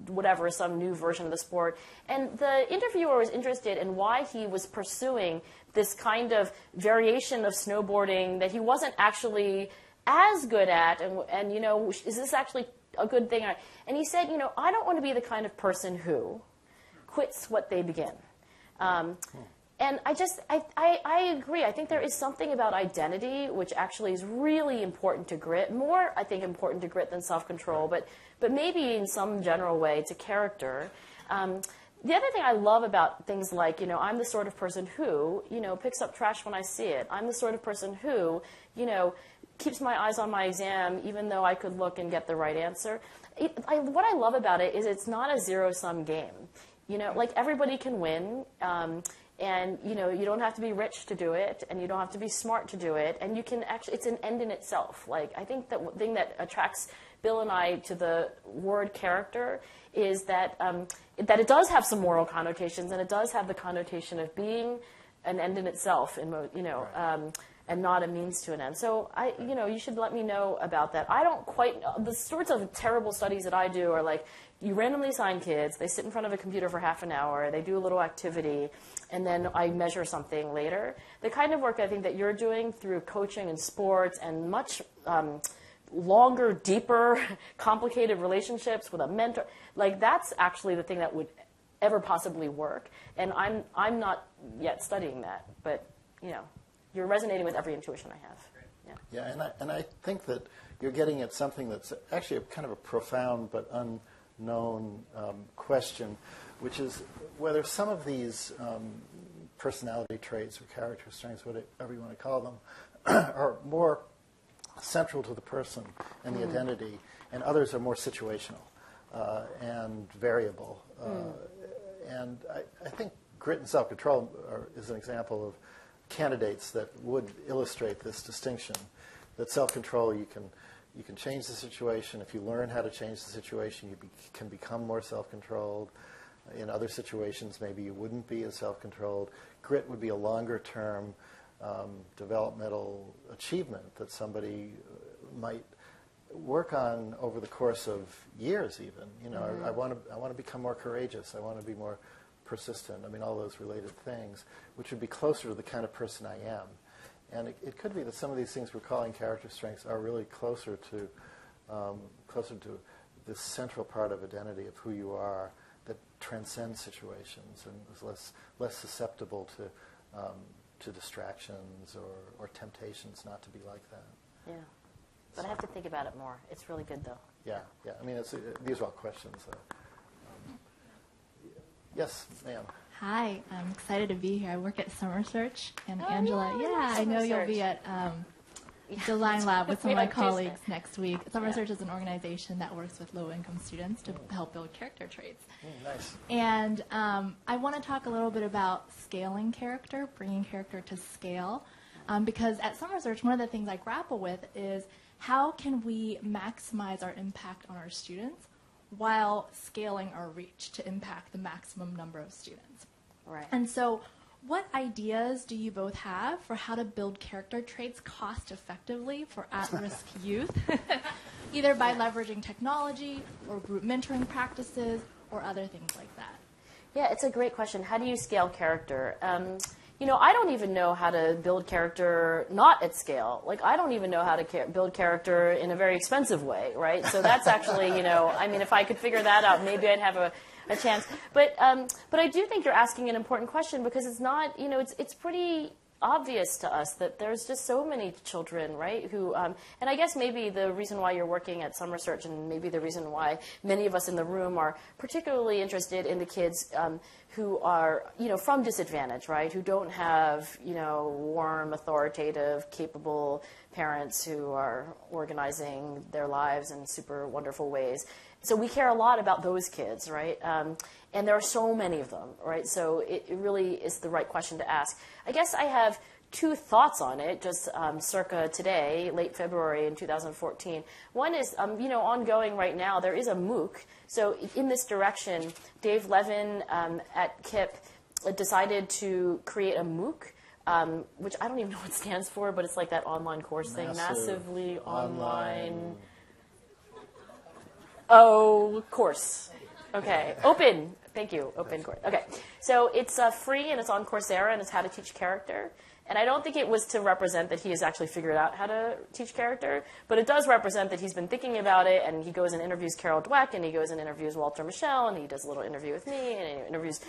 some new version of the sport. And the interviewer was interested in why he was pursuing this kind of variation of snowboarding that he wasn't actually as good at, and is this actually a good thing? And he said, I don't want to be the kind of person who quits what they begin. And I agree. I think there is something about identity which actually is really important to grit. More, I think, important to grit than self-control, but maybe in some general way to character. The other thing I love about things like, I'm the sort of person who, picks up trash when I see it. I'm the sort of person who, keeps my eyes on my exam even though I could look and get the right answer. What I love about it is it's not a zero-sum game. Like everybody can win. And, you don't have to be rich to do it, and you don't have to be smart to do it, and you can actually, it's an end in itself. Like, I think that the thing that attracts Bill and I to the word character is that that it does have some moral connotations, and it does have the connotation of being an end in itself, and not a means to an end. So, you should let me know about that. I don't quite know. The sorts of terrible studies that I do are like, you randomly assign kids, they sit in front of a computer for half an hour, they do a little activity, and then I measure something later. The kind of work I think that you're doing through coaching and sports and much longer, deeper, complicated relationships with a mentor, like that's actually the thing that would ever possibly work. And I'm not yet studying that, but you're resonating with every intuition I have. Yeah, and I think that you're getting at something that's actually kind of a profound but unknown question, which is whether some of these personality traits or character strengths, whatever you want to call them, are more central to the person and the identity, and others are more situational and variable. And I think grit and self-control is an example of candidates that would illustrate this distinction, that self-control, you can change the situation. If you learn how to change the situation, you can become more self-controlled. In other situations, maybe you wouldn't be as self-controlled. Grit would be a longer-term developmental achievement that somebody might work on over the course of years even. I want to become more courageous. I want to be more persistent. I mean, all those related things, which would be closer to the kind of person I am. And it could be that some of these things we're calling character strengths are really closer to this central part of identity of who you are that transcends situations and is less susceptible to distractions or temptations not to be like that. Yeah, but I have to think about it more. It's really good, though. Yeah. I mean, these are all questions. Yes, ma'am. Hi, I'm excited to be here. I work at Summer Search, and Oh, Angela, yeah, I know Summer you'll be Search. at Design Lab with some of my Yeah, colleagues Tuesday. next week. Summer Yeah. Search is an organization that works with low-income students to help build character traits. Nice. And I want to talk a little bit about scaling character, bringing character to scale, because at Summer Search, one of the things I grapple with is how can we maximize our impact on our students while scaling our reach to impact the maximum number of students. Right. And so what ideas do you both have for how to build character traits cost effectively for at-risk youth, either by leveraging technology or group mentoring practices or other things like that? Yeah, it's a great question. How do you scale character? I don't even know how to build character not at scale. Like, I don't even know how to build character in a very expensive way, right? So that's actually, if I could figure that out, maybe I'd have a chance. But I do think you're asking an important question because it's not, it's pretty obvious to us that there's just so many children, right, who, and I guess maybe the reason why you're working at Some Research, and maybe the reason why many of us in the room are particularly interested in the kids who are, from disadvantage, right, who don't have, warm, authoritative, capable parents who are organizing their lives in super wonderful ways. So we care a lot about those kids, right? And there are so many of them, right? So it really is the right question to ask. I guess I have two thoughts on it, just circa today, late February in 2014. One is, ongoing right now, there is a MOOC. So in this direction, Dave Levin at KIPP decided to create a MOOC, which I don't even know what it stands for, but it's like that online course thing, massively online. Oh, course. Okay. Open. Thank you. Open course. Okay. So it's free, and it's on Coursera, and it's how to teach character. And I don't think it was to represent that he has actually figured out how to teach character, but it does represent that he's been thinking about it, and he goes and interviews Carol Dweck, and he goes and interviews Walter Mischel, and he does a little interview with me, and he interviews,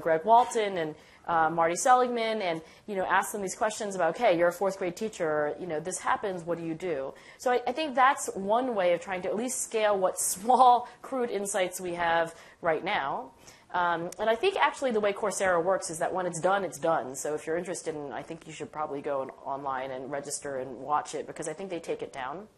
Greg Walton and Marty Seligman, and, asks them these questions about, okay, you're a fourth grade teacher, this happens, what do you do? So I think that's one way of trying to at least scale what small, crude insights we have right now. And I think actually the way Coursera works is that when it's done, it's done. So if you're interested in, I think you should probably go online and register and watch it, because I think they take it down.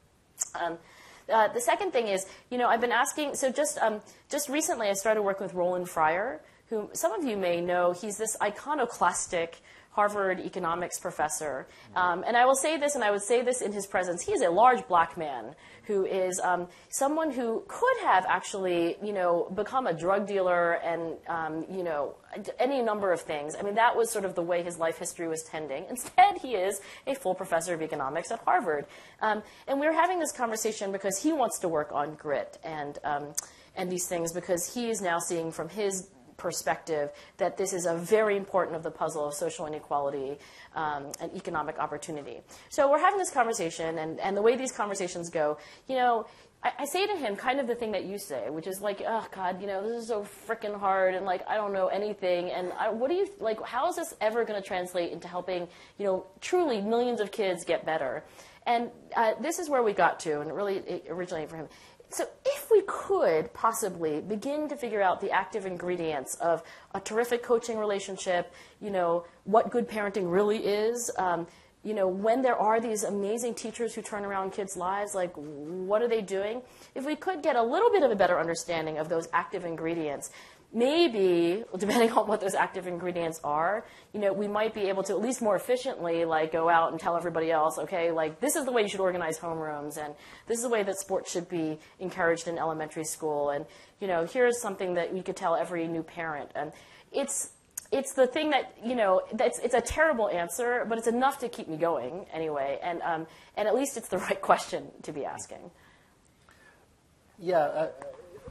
The second thing is, I've been asking, so just recently I started working with Roland Fryer, who some of you may know. He's this iconoclastic Harvard economics professor. And I will say this, and I would say this in his presence. He is a large black man who is someone who could have actually, become a drug dealer and, any number of things. I mean, that was sort of the way his life history was tending. Instead, he is a full professor of economics at Harvard. And we were having this conversation because he wants to work on grit and these things, because he is now seeing from his perspective that this is a very important of the puzzle of social inequality and economic opportunity. So we're having this conversation, and the way these conversations go, I say to him kind of the thing that you say, which is like, oh, God, this is so freaking hard, and, I don't know anything, and what do you, how is this ever going to translate into helping, truly millions of kids get better? And this is where we got to, and it originated for him. So if we could possibly begin to figure out the active ingredients of a terrific coaching relationship, what good parenting really is, when there are these amazing teachers who turn around kids' lives, what are they doing? If we could get a little bit of a better understanding of those active ingredients, maybe, depending on what those active ingredients are, we might be able to at least more efficiently, go out and tell everybody else, okay, this is the way you should organize homerooms, and this is the way that sports should be encouraged in elementary school, and, here's something that we could tell every new parent. And it's the thing that, it's a terrible answer, but it's enough to keep me going anyway, and at least it's the right question to be asking. Yeah,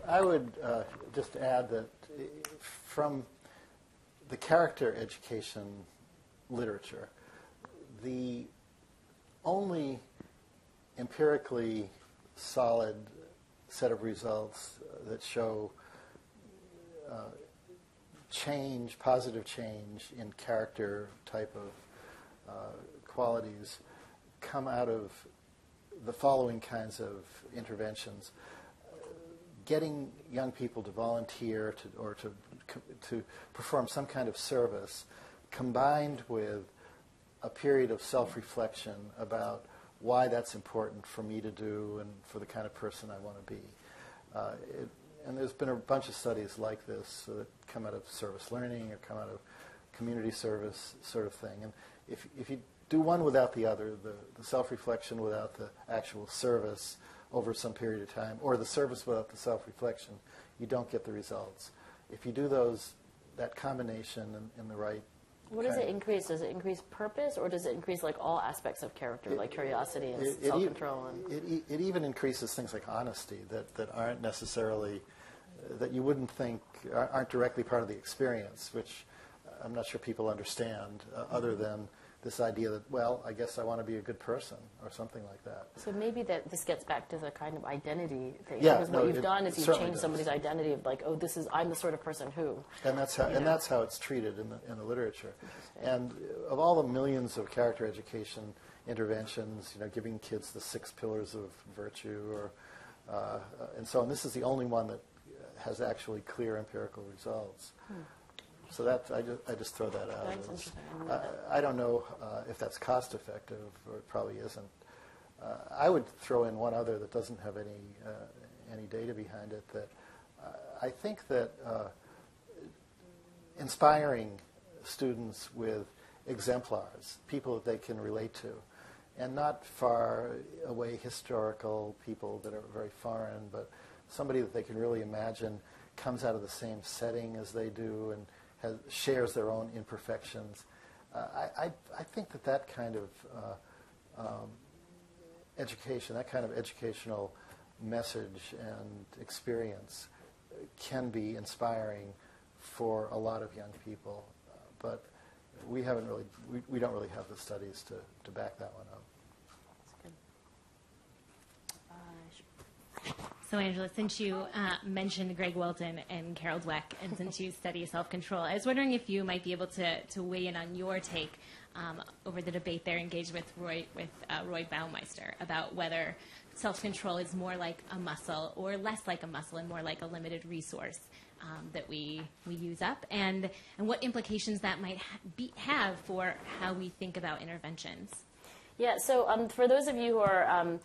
I would just add that from the character education literature, the only empirically solid set of results that show positive change in character type of qualities come out of the following kinds of interventions. Getting young people to volunteer or to perform some kind of service, combined with a period of self-reflection about why that's important for me to do and for the kind of person I want to be. And there's been a bunch of studies like this that come out of service learning or come out of community service sort of thing. And if you do one without the other, the self-reflection without the actual service over some period of time, or the service without the self-reflection, you don't get the results. If you do that combination in the right What does it increase? Does it increase purpose, or does it increase all aspects of character, like curiosity and self-control? It even increases things like honesty that aren't necessarily, that you wouldn't think aren't directly part of the experience, which I'm not sure people understand, other than this idea that, well, I guess I want to be a good person or something like that. So maybe that this gets back to the kind of identity thing. Yeah, because what you've done is you've certainly changed does. somebody's identity of like, oh, I'm the sort of person who. And that's how it's treated in the literature. And of all the millions of character education interventions, giving kids the 6 pillars of virtue, or and so on, this is the only one that has actually clear empirical results. So that I just throw that out. That's interesting. I don't know if that's cost effective, or it probably isn't. I would throw in one other that doesn't have any data behind it. That I think that inspiring students with exemplars, people that they can relate to, and not far away historical people that are very foreign, but somebody that they can really imagine comes out of the same setting as they do and shares their own imperfections. I think that kind of education, that kind of educational message and experience can be inspiring for a lot of young people, but we don't really have the studies to back that one up. So, Angela, since you mentioned Greg Wilton and Carol Dweck, and since you study self-control, I was wondering if you might be able to weigh in on your take over the debate they're engaged with Roy Baumeister about whether self-control is more like a muscle or less like a muscle and more like a limited resource that we use up, and what implications that might have for how we think about interventions. Yeah, so for those of you who are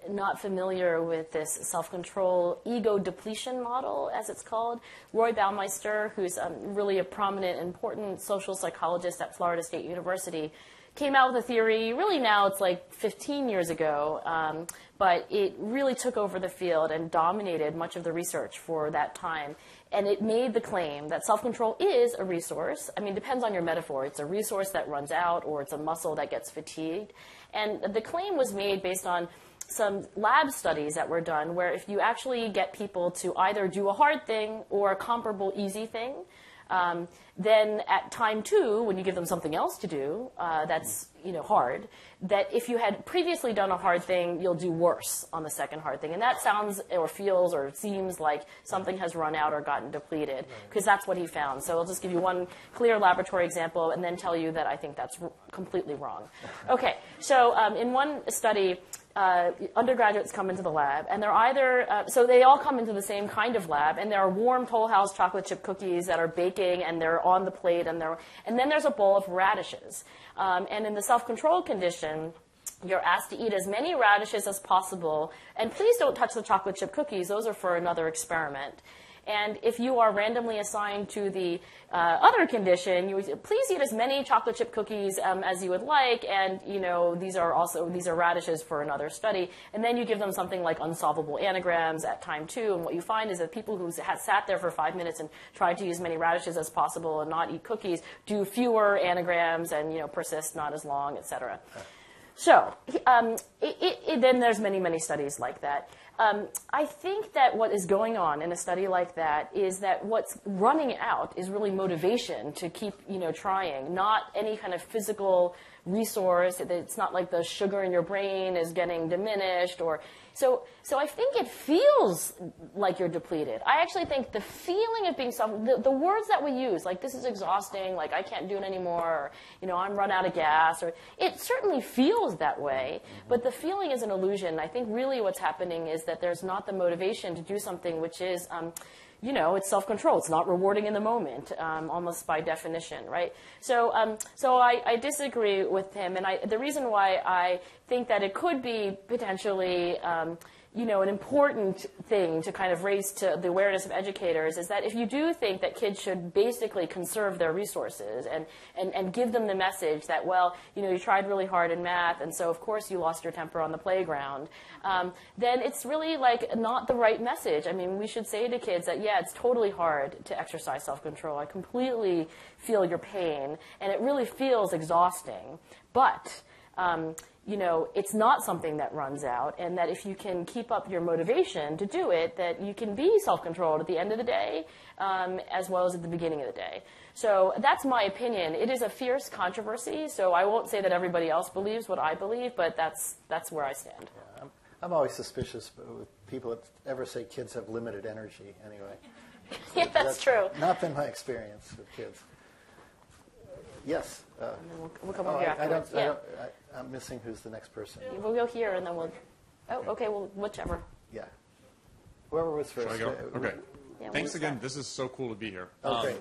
not familiar with this self-control ego depletion model, as it's called, Roy Baumeister, who's really a prominent, important social psychologist at Florida State University, came out with a theory, really now it's like 15 years ago, but it really took over the field and dominated much of the research for that time. And it made the claim that self-control is a resource. I mean, it depends on your metaphor. It's a resource that runs out, or it's a muscle that gets fatigued. And the claim was made based on some lab studies that were done where if you actually get people to either do a hard thing or a comparable easy thing, then at time 2, when you give them something else to do that's hard, that if you had previously done a hard thing, you'll do worse on the second hard thing. And that sounds or feels or seems like something has run out or gotten depleted, because that's what he found. So I'll just give you one clear laboratory example and then tell you that I think that's completely wrong. Okay, so in one study, undergraduates come into the lab, and they're either, so they all come into the same kind of lab, and there are warm Toll House chocolate chip cookies that are baking, and they're on the plate, and then there's a bowl of radishes. And in the self-control condition, you're asked to eat as many radishes as possible, and please don't touch the chocolate chip cookies. Those are for another experiment. And if you are randomly assigned to the other condition, you would please eat as many chocolate chip cookies as you would like, and these are radishes for another study. And then you give them something like unsolvable anagrams at time 2, and what you find is that people who sat there for 5 minutes and tried to use as many radishes as possible and not eat cookies do fewer anagrams and persist not as long, etc. So then there's many studies like that. I think that what is going on in a study like that is that what's running out is really motivation to keep, trying, not any kind of physical resource. It's not like the sugar in your brain is getting diminished, or so I think it feels like you're depleted. I actually think the feeling of being the words that we use, like this is exhausting, like I can't do it anymore, or I'm run out of gas, or it certainly feels that way, but the feeling is an illusion. I think really what's happening is that there's not the motivation to do something which is it's self-control. It's not rewarding in the moment, almost by definition, right? So I disagree with him, and the reason why I think that it could be potentially, an important thing to kind of raise to the awareness of educators is that if you do think that kids should basically conserve their resources and give them the message that, well, you tried really hard in math, and so of course you lost your temper on the playground, then it's really like not the right message. I mean, we should say to kids that, yeah, it's totally hard to exercise self-control. I completely feel your pain, and it really feels exhausting, but it's not something that runs out, and that if you can keep up your motivation to do it, that you can be self-controlled at the end of the day as well as at the beginning of the day. So that's my opinion. It is a fierce controversy, so I won't say that everybody else believes what I believe, but that's where I stand. Yeah, I'm always suspicious with people that ever say kids have limited energy anyway. So Yeah, that's true. Not been my experience with kids. Yes. And then we'll come over here afterwards. I'm missing who's the next person. We'll go here, and then we'll... Oh, okay, well, whichever. Yeah. Whoever was first. Shall I go? Okay. Yeah, Thanks we'll again. start. This is so cool to be here. Okay.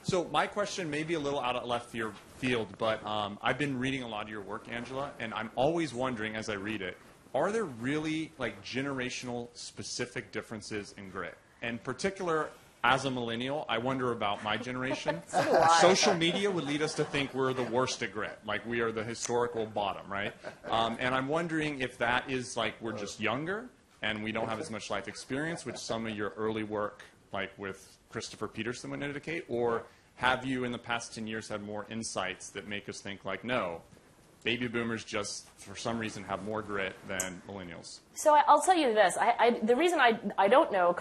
So my question may be a little out of left field, but I've been reading a lot of your work, Angela, and I'm always wondering as I read it, are there really like generational specific differences in grit? In particular, as a millennial, I wonder about my generation. Social media would lead us to think we're the worst at grit, like we are the historical bottom, right? And I'm wondering if that is like we're just younger and we don't have as much life experience, which some of your early work, like with Christopher Peterson, would indicate, or have you in the past 10 years had more insights that make us think like, no, baby boomers just, for some reason, have more grit than millennials? So I'll tell you this. The reason I don't know,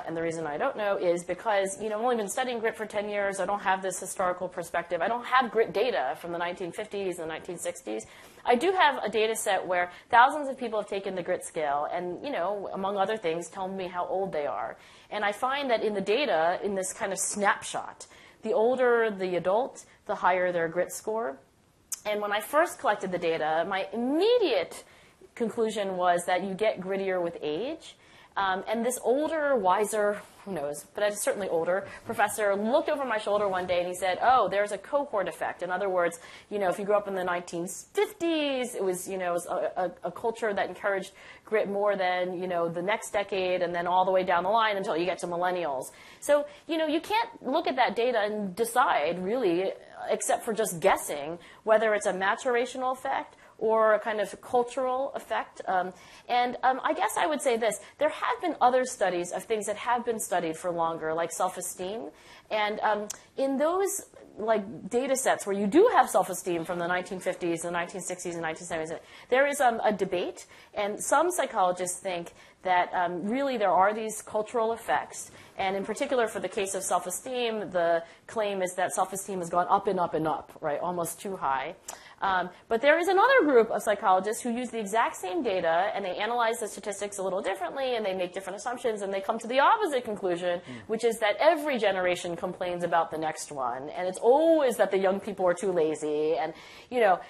and the reason I don't know is because, I've only been studying grit for 10 years. I don't have this historical perspective. I don't have grit data from the 1950s and the 1960s. I do have a data set where thousands of people have taken the grit scale and, among other things, tell me how old they are. And I find that in the data, in this kind of snapshot, the older the adult, the higher their grit score. And when I first collected the data, my immediate conclusion was that you get grittier with age. And this older, wiser, who knows, but certainly older professor looked over my shoulder one day and he said, oh, there's a cohort effect. In other words, if you grew up in the 1950s, it was, a culture that encouraged grit more than, the next decade and then all the way down the line until you get to millennials. So, you can't look at that data and decide, really, except for just guessing, whether it's a maturational effect or a kind of cultural effect. I guess I would say this. There have been other studies of things that have been studied for longer, like self-esteem. And in those data sets where you do have self-esteem from the 1950s, the 1960s, and 1970s, there is a debate. And some psychologists think that really there are these cultural effects. And in particular, for the case of self-esteem, the claim is that self-esteem has gone up and up and up, right, almost too high. But there is another group of psychologists who use the exact same data, and they analyze the statistics a little differently, and they make different assumptions, and they come to the opposite conclusion, which is that every generation complains about the next one, and it's always that the young people are too lazy, and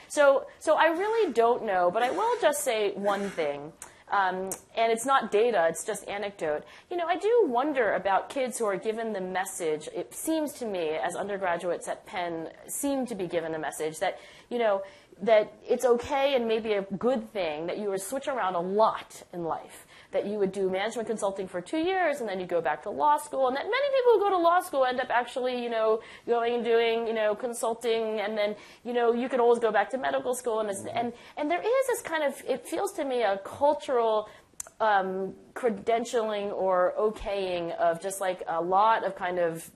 so I really don't know, but I will just say one thing. And it's not data, it's just anecdote. I do wonder about kids who are given the message, it seems to me, as undergraduates at Penn seem to be given a message that, that it's okay and maybe a good thing that you would switch around a lot in life. That you would do management consulting for 2 years and then you go back to law school, and that many people who go to law school end up actually, going and doing, consulting, and then, you could always go back to medical school, and there is this kind of, it feels to me, a cultural credentialing or okaying of just like a lot of kind of,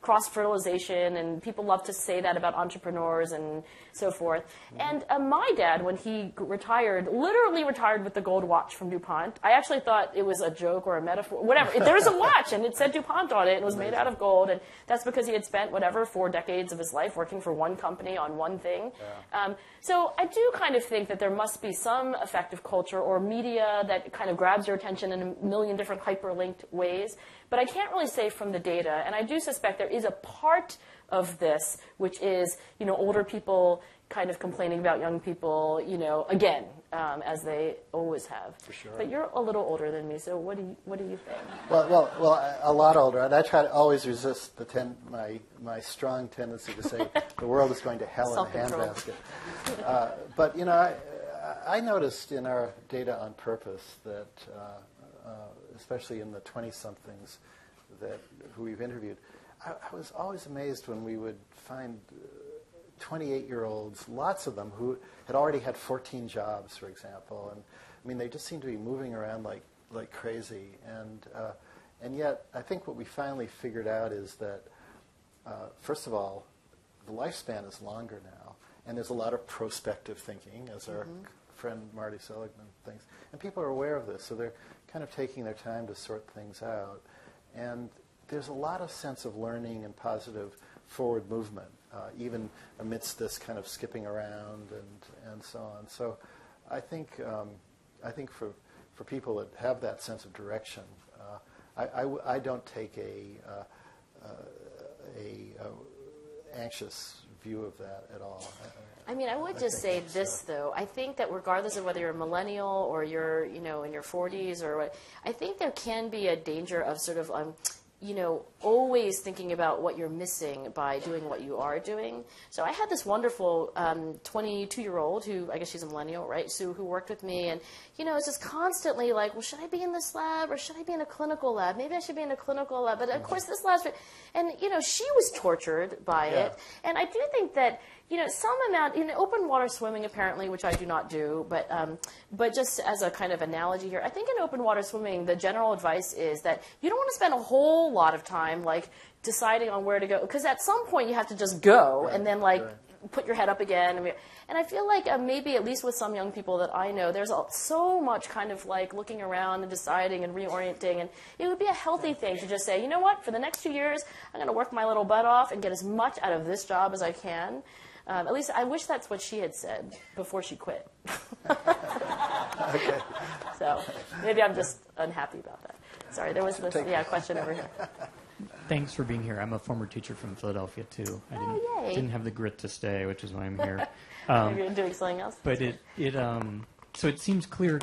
cross-fertilization, and people love to say that about entrepreneurs and so forth. And my dad, when he retired, literally retired with the gold watch from DuPont. I actually thought it was a joke or a metaphor, whatever. There was a watch, and it said DuPont on it, and it was made out of gold, and that's because he had spent, 4 decades of his life working for one company on one thing. Yeah. So I do kind of think that there must be some effective culture or media that kind of grabs your attention in a million different hyperlinked ways. But I can't really say from the data, and I do suspect there is a part of this, which is, older people kind of complaining about young people, again, as they always have. For sure. But you're a little older than me, so what do you think? Well, a lot older, and I try to always resist my strong tendency to say the world is going to hell in a handbasket. But I noticed in our data on purpose that. Especially in the 20-somethings who we've interviewed, I was always amazed when we would find 28-year-olds, lots of them, who had already had 14 jobs, for example. And they just seemed to be moving around like crazy. And yet, I think what we finally figured out is that, first of all, the lifespan is longer now, and there's a lot of prospective thinking, as our friend Marty Seligman thinks. And people are aware of this, so they're kind of taking their time to sort things out. And there's a lot of sense of learning and positive forward movement, even amidst this kind of skipping around and so on. So I think for people that have that sense of direction, I don't take a anxious view of that at all. I mean, I would just say this, though. I think that regardless of whether you're a millennial or you're, in your 40s or what, I think there can be a danger of sort of, always thinking about what you're missing by doing what you are doing. So I had this wonderful 22-year-old who, I guess she's a millennial, right, Sue, who worked with me, and, it's just constantly like, well, should I be in this lab or should I be in a clinical lab? Maybe I should be in a clinical lab, but of course this lab's, and, she was tortured by it, and I do think that, some amount, in open water swimming apparently, which I do not do, but just as a kind of analogy here, I think in open water swimming, the general advice is that you don't want to spend a whole lot of time, like, deciding on where to go, because at some point you have to just go, and then, like, put your head up again. And I feel like maybe, at least with some young people that I know, there's so much kind of, like, looking around and deciding and reorienting, and it would be a healthy thing to just say, you know what, for the next 2 years, I'm going to work my little butt off and get as much out of this job as I can. At least I wish that's what she had said before she quit. Okay. So maybe I'm just unhappy about that. Sorry, there was this question over here. Thanks for being here. I'm a former teacher from Philadelphia, too. I didn't have the grit to stay, which is why I'm here. Maybe you're doing something else? But so it seems clear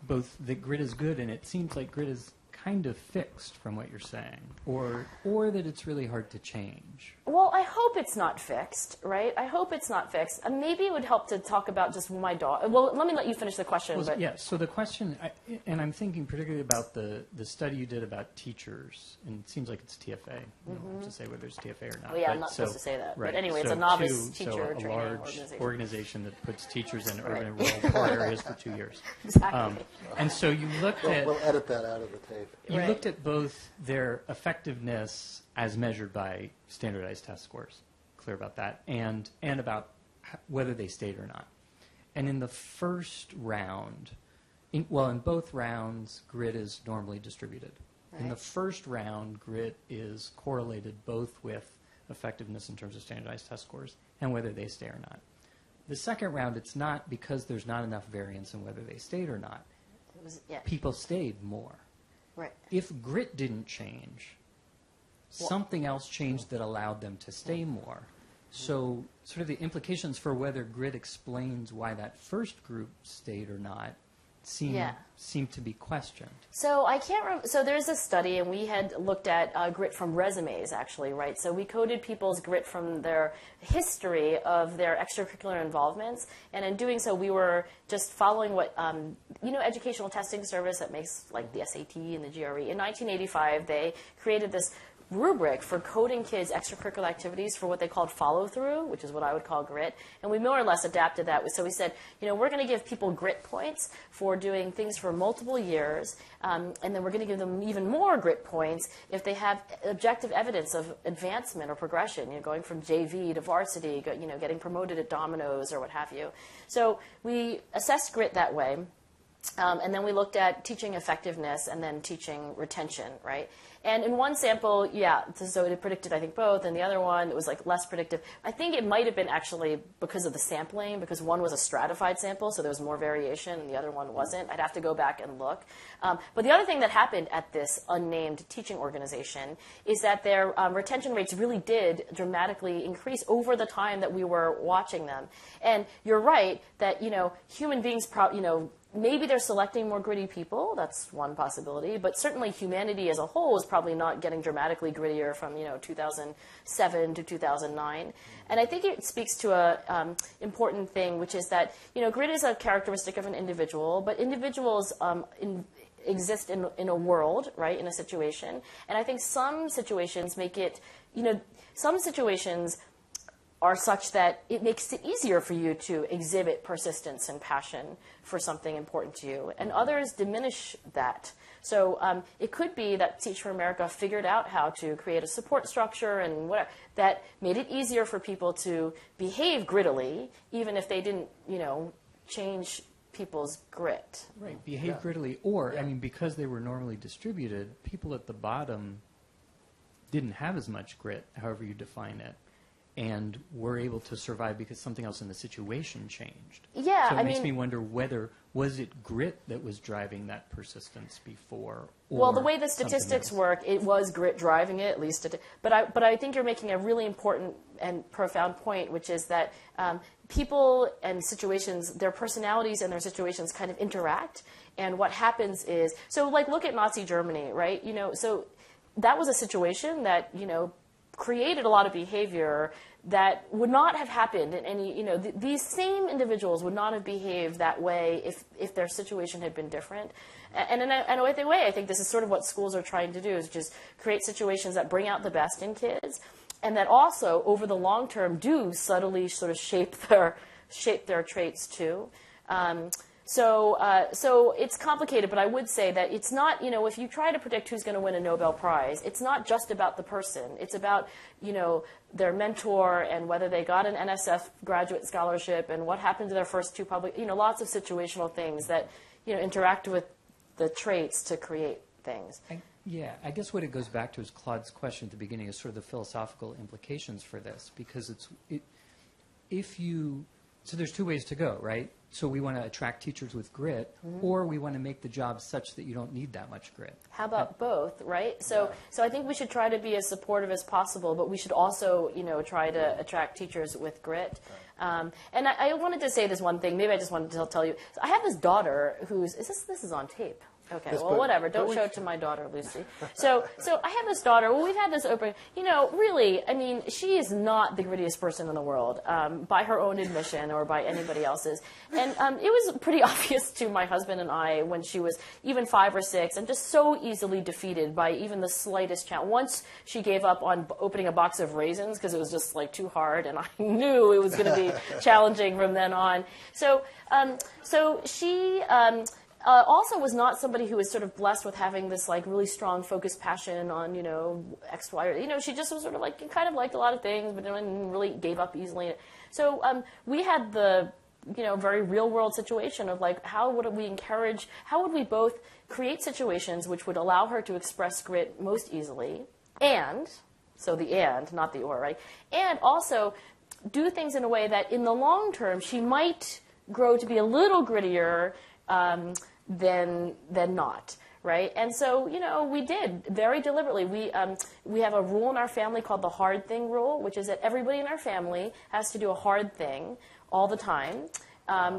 both that grit is good, and it seems like grit is kind of fixed from what you're saying, or that it's really hard to change. Well, I hope it's not fixed, right? I hope it's not fixed. Maybe it would help to talk about just my dog. Well, let you finish the question. Well, yeah, so the question, and I'm thinking particularly about the study you did about teachers, and it seems like it's TFA. You don't have to say whether it's TFA or not. Well, yeah, I'm not supposed to say that. Right. But anyway, it's a novice teacher training organization. Organization that puts teachers in urban and rural poor areas for 2 years. Exactly. And so you looked at... We'll edit that out of the tape. You looked at both their effectiveness as measured by standardized test scores, clear about that, and about whether they stayed or not. And in the first round, in both rounds, grit is normally distributed. Right. In the first round, grit is correlated both with effectiveness in terms of standardized test scores and whether they stay or not. The second round, it's not because there's not enough variance in whether they stayed or not. People stayed more. Right. If grit didn't change, something else changed that allowed them to stay more. So sort of the implications for whether grit explains why that first group stayed or not seem to be questioned. So I can't remember. So there's a study, and we had looked at grit from resumes, actually, right? So we coded people's grit from their history of their extracurricular involvements, and in doing so, we were just following what educational testing service that makes like the SAT and the GRE. In 1985, they created this rubric for coding kids' extracurricular activities for what they called follow-through, which is what I would call grit. And we more or less adapted that. So we said, we're going to give people grit points for doing things for multiple years, and then we're going to give them even more grit points if they have objective evidence of advancement or progression, going from JV to varsity, getting promoted at Domino's or what have you. So we assessed grit that way. And then we looked at teaching effectiveness and then teaching retention, right? And in one sample, so it predicted, I think, both. And the other one, it was like less predictive. I think it might have been actually because of the sampling, because one was a stratified sample, so there was more variation, and the other one wasn't. I'd have to go back and look. But the other thing that happened at this unnamed teaching organization is that their retention rates really did dramatically increase over the time that we were watching them. And you're right that, human beings maybe they're selecting more gritty people. That's one possibility. But certainly humanity as a whole is probably not getting dramatically grittier from 2007 to 2009. And I think it speaks to a important thing, which is that grit is a characteristic of an individual, but individuals exist in a world, right, in a situation. And I think some situations make it, some situations are such that it makes it easier for you to exhibit persistence and passion for something important to you, and others diminish that. So it could be that Teach for America figured out how to create a support structure and whatever that made it easier for people to behave grittily, even if they didn't, change people's grit. Right, behave grittily, or, I mean, because they were normally distributed, people at the bottom didn't have as much grit, however you define it, and were able to survive because something else in the situation changed. Yeah, so it makes me wonder whether, was it grit that was driving that persistence before? Or well, the way the statistics work, it was grit driving it, at least. But I think you're making a really important and profound point, which is that people and situations, their personalities and their situations kind of interact. And what happens is, so like look at Nazi Germany, right? So that was a situation that, created a lot of behavior that would not have happened in any, these same individuals would not have behaved that way if their situation had been different. And in a way, I think this is sort of what schools are trying to do, is just create situations that bring out the best in kids, and that also, over the long term, do subtly sort of shape their traits too. So it's complicated, but I would say that it's not, if you try to predict who's going to win a Nobel Prize, it's not just about the person. It's about, their mentor and whether they got an NSF graduate scholarship and what happened to their first two public, lots of situational things that, interact with the traits to create things. I guess what it goes back to is Claude's question at the beginning is sort of the philosophical implications for this, because so there's two ways to go, right? So we want to attract teachers with grit, or we want to make the job such that you don't need that much grit. How about both, right? So I think we should try to be as supportive as possible, but we should also, try to attract teachers with grit. And I wanted to say this one thing. Maybe I just wanted to tell you. So I have this daughter who's, this is on tape. Okay, well, whatever. Don't show it to my daughter, Lucy. So I have this daughter. Well, we've had this open. Really, I mean, she is not the grittiest person in the world, by her own admission or by anybody else's. And it was pretty obvious to my husband and I when she was even 5 or 6 and just so easily defeated by even the slightest challenge. Once she gave up on opening a box of raisins because it was just like too hard, and I knew it was going to be challenging from then on. So she. Also was not somebody who was sort of blessed with having this like really strong focused passion on, X, Y, or, she just was sort of like, kind of liked a lot of things, but really gave up easily. So we had the, very real world situation of like, how would we both create situations which would allow her to express grit most easily, so the and, not the or, right? And also do things in a way that in the long term, she might grow to be a little grittier, than not, right? And so, we did very deliberately. We have a rule in our family called the hard thing rule, which is that everybody in our family has to do a hard thing all the time.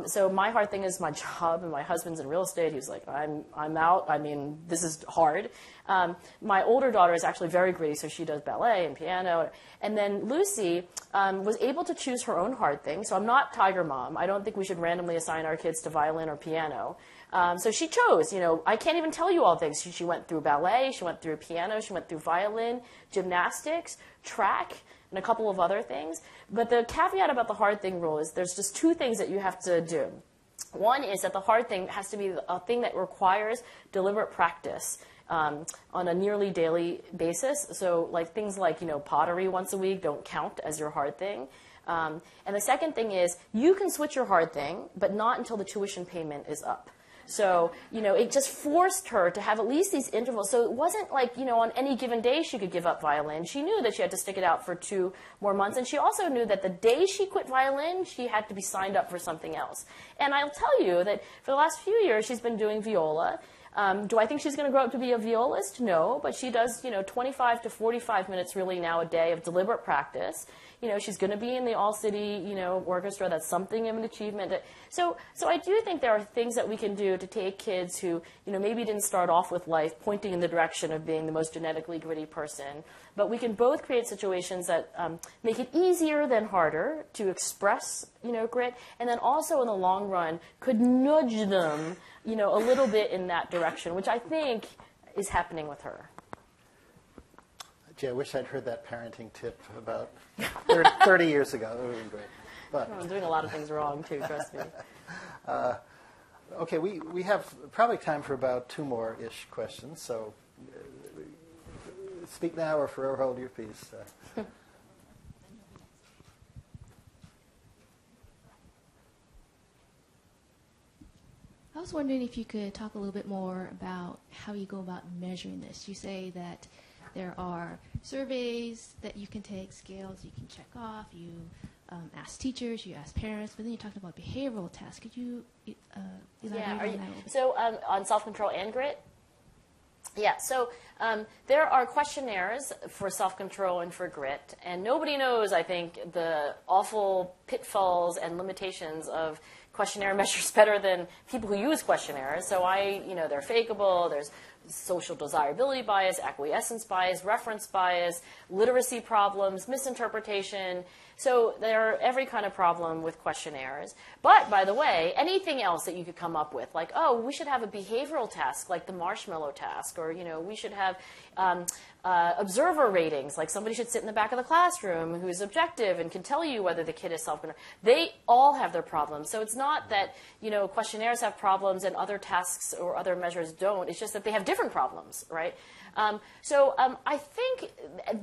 So my hard thing is my job, and my husband's in real estate. He's like, I'm out. I mean, this is hard. My older daughter is actually very gritty, so she does ballet and piano. And then Lucy was able to choose her own hard thing. So I'm not Tiger Mom. I don't think we should randomly assign our kids to violin or piano. So she chose, I can't even tell you all things. She went through ballet, she went through piano, she went through violin, gymnastics, track, and a couple of other things. But the caveat about the hard thing rule is there's just 2 things that you have to do. One is that the hard thing has to be a thing that requires deliberate practice on a nearly daily basis. So like things like, pottery once a week don't count as your hard thing. And the second thing is you can switch your hard thing, but not until the tuition payment is up. So, it just forced her to have at least these intervals. So it wasn't like, on any given day she could give up violin. She knew that she had to stick it out for 2 more months. And she also knew that the day she quit violin, she had to be signed up for something else. And I'll tell you that for the last few years, she's been doing viola. Do I think she's going to grow up to be a violist? No, but she does, 25 to 45 minutes really now a day of deliberate practice. She's going to be in the all-city, orchestra. That's something of an achievement. So I do think there are things that we can do to take kids who, maybe didn't start off with life pointing in the direction of being the most genetically gritty person. But we can both create situations that make it easier than harder to express, grit, and then also in the long run could nudge them, a little bit in that direction, which I think is happening with her. Gee, I wish I'd heard that parenting tip about 30 years ago. That would have been great. But, I'm doing a lot of things wrong, too, trust me. okay, we have probably time for about 2 more-ish questions, so speak now or forever hold your peace. I was wondering if you could talk a little bit more about how you go about measuring this. You say that there are surveys that you can take, scales you can check off, you ask teachers, you ask parents, but then you're talking about behavioral tests. Could you elaborate on that a little bit? So on self-control and grit? Yeah, so there are questionnaires for self-control and for grit, and nobody knows, I think, the awful pitfalls and limitations of questionnaire measures better than people who use questionnaires. So they're fakeable, there's social desirability bias, acquiescence bias, reference bias, literacy problems, misinterpretation. So there are every kind of problem with questionnaires. But, by the way, anything else that you could come up with, like, oh, we should have a behavioral task, like the marshmallow task, or, we should have observer ratings, like somebody should sit in the back of the classroom who's objective and can tell you whether the kid is self-controlled. They all have their problems. So it's not that, questionnaires have problems and other tasks or other measures don't. It's just that they have different problems, right? I think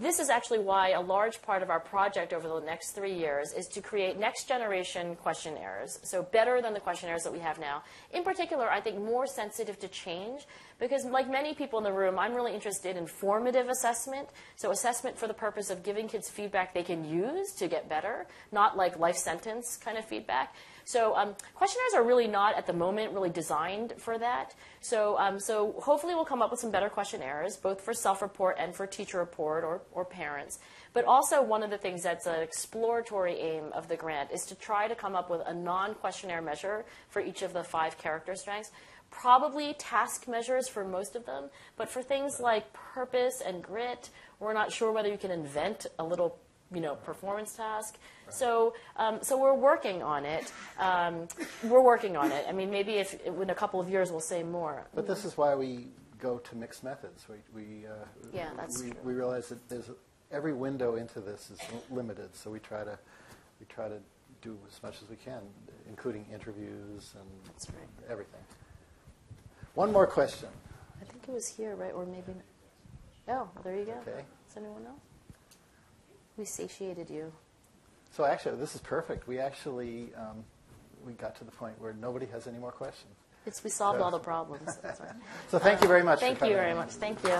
this is actually why a large part of our project over the next 3 years is to create next-generation questionnaires, so better than the questionnaires that we have now. In particular, I think more sensitive to change, because like many people in the room, I'm really interested in formative assessment, so assessment for the purpose of giving kids feedback they can use to get better, not like life sentence kind of feedback. So questionnaires are really not, at the moment, really designed for that. So hopefully we'll come up with some better questionnaires, both for self-report and for teacher report or parents. But also one of the things that's an exploratory aim of the grant is to try to come up with a non-questionnaire measure for each of the 5 character strengths. Probably task measures for most of them, but for things like purpose and grit, we're not sure whether you can invent a little performance task. So we're working on it. I mean, maybe in a couple of years we'll say more. But this is why we go to mixed methods. We realize that every window into this is limited, so we try to do as much as we can, including interviews and everything. One more question. I think it was here, right? Or maybe. Oh, there you go. Okay. Does anyone know? We satiated you. So actually, this is perfect. We actually we got to the point where nobody has any more questions. We solved all the problems. That's right. So thank you very much. Thank you very much. Thank you.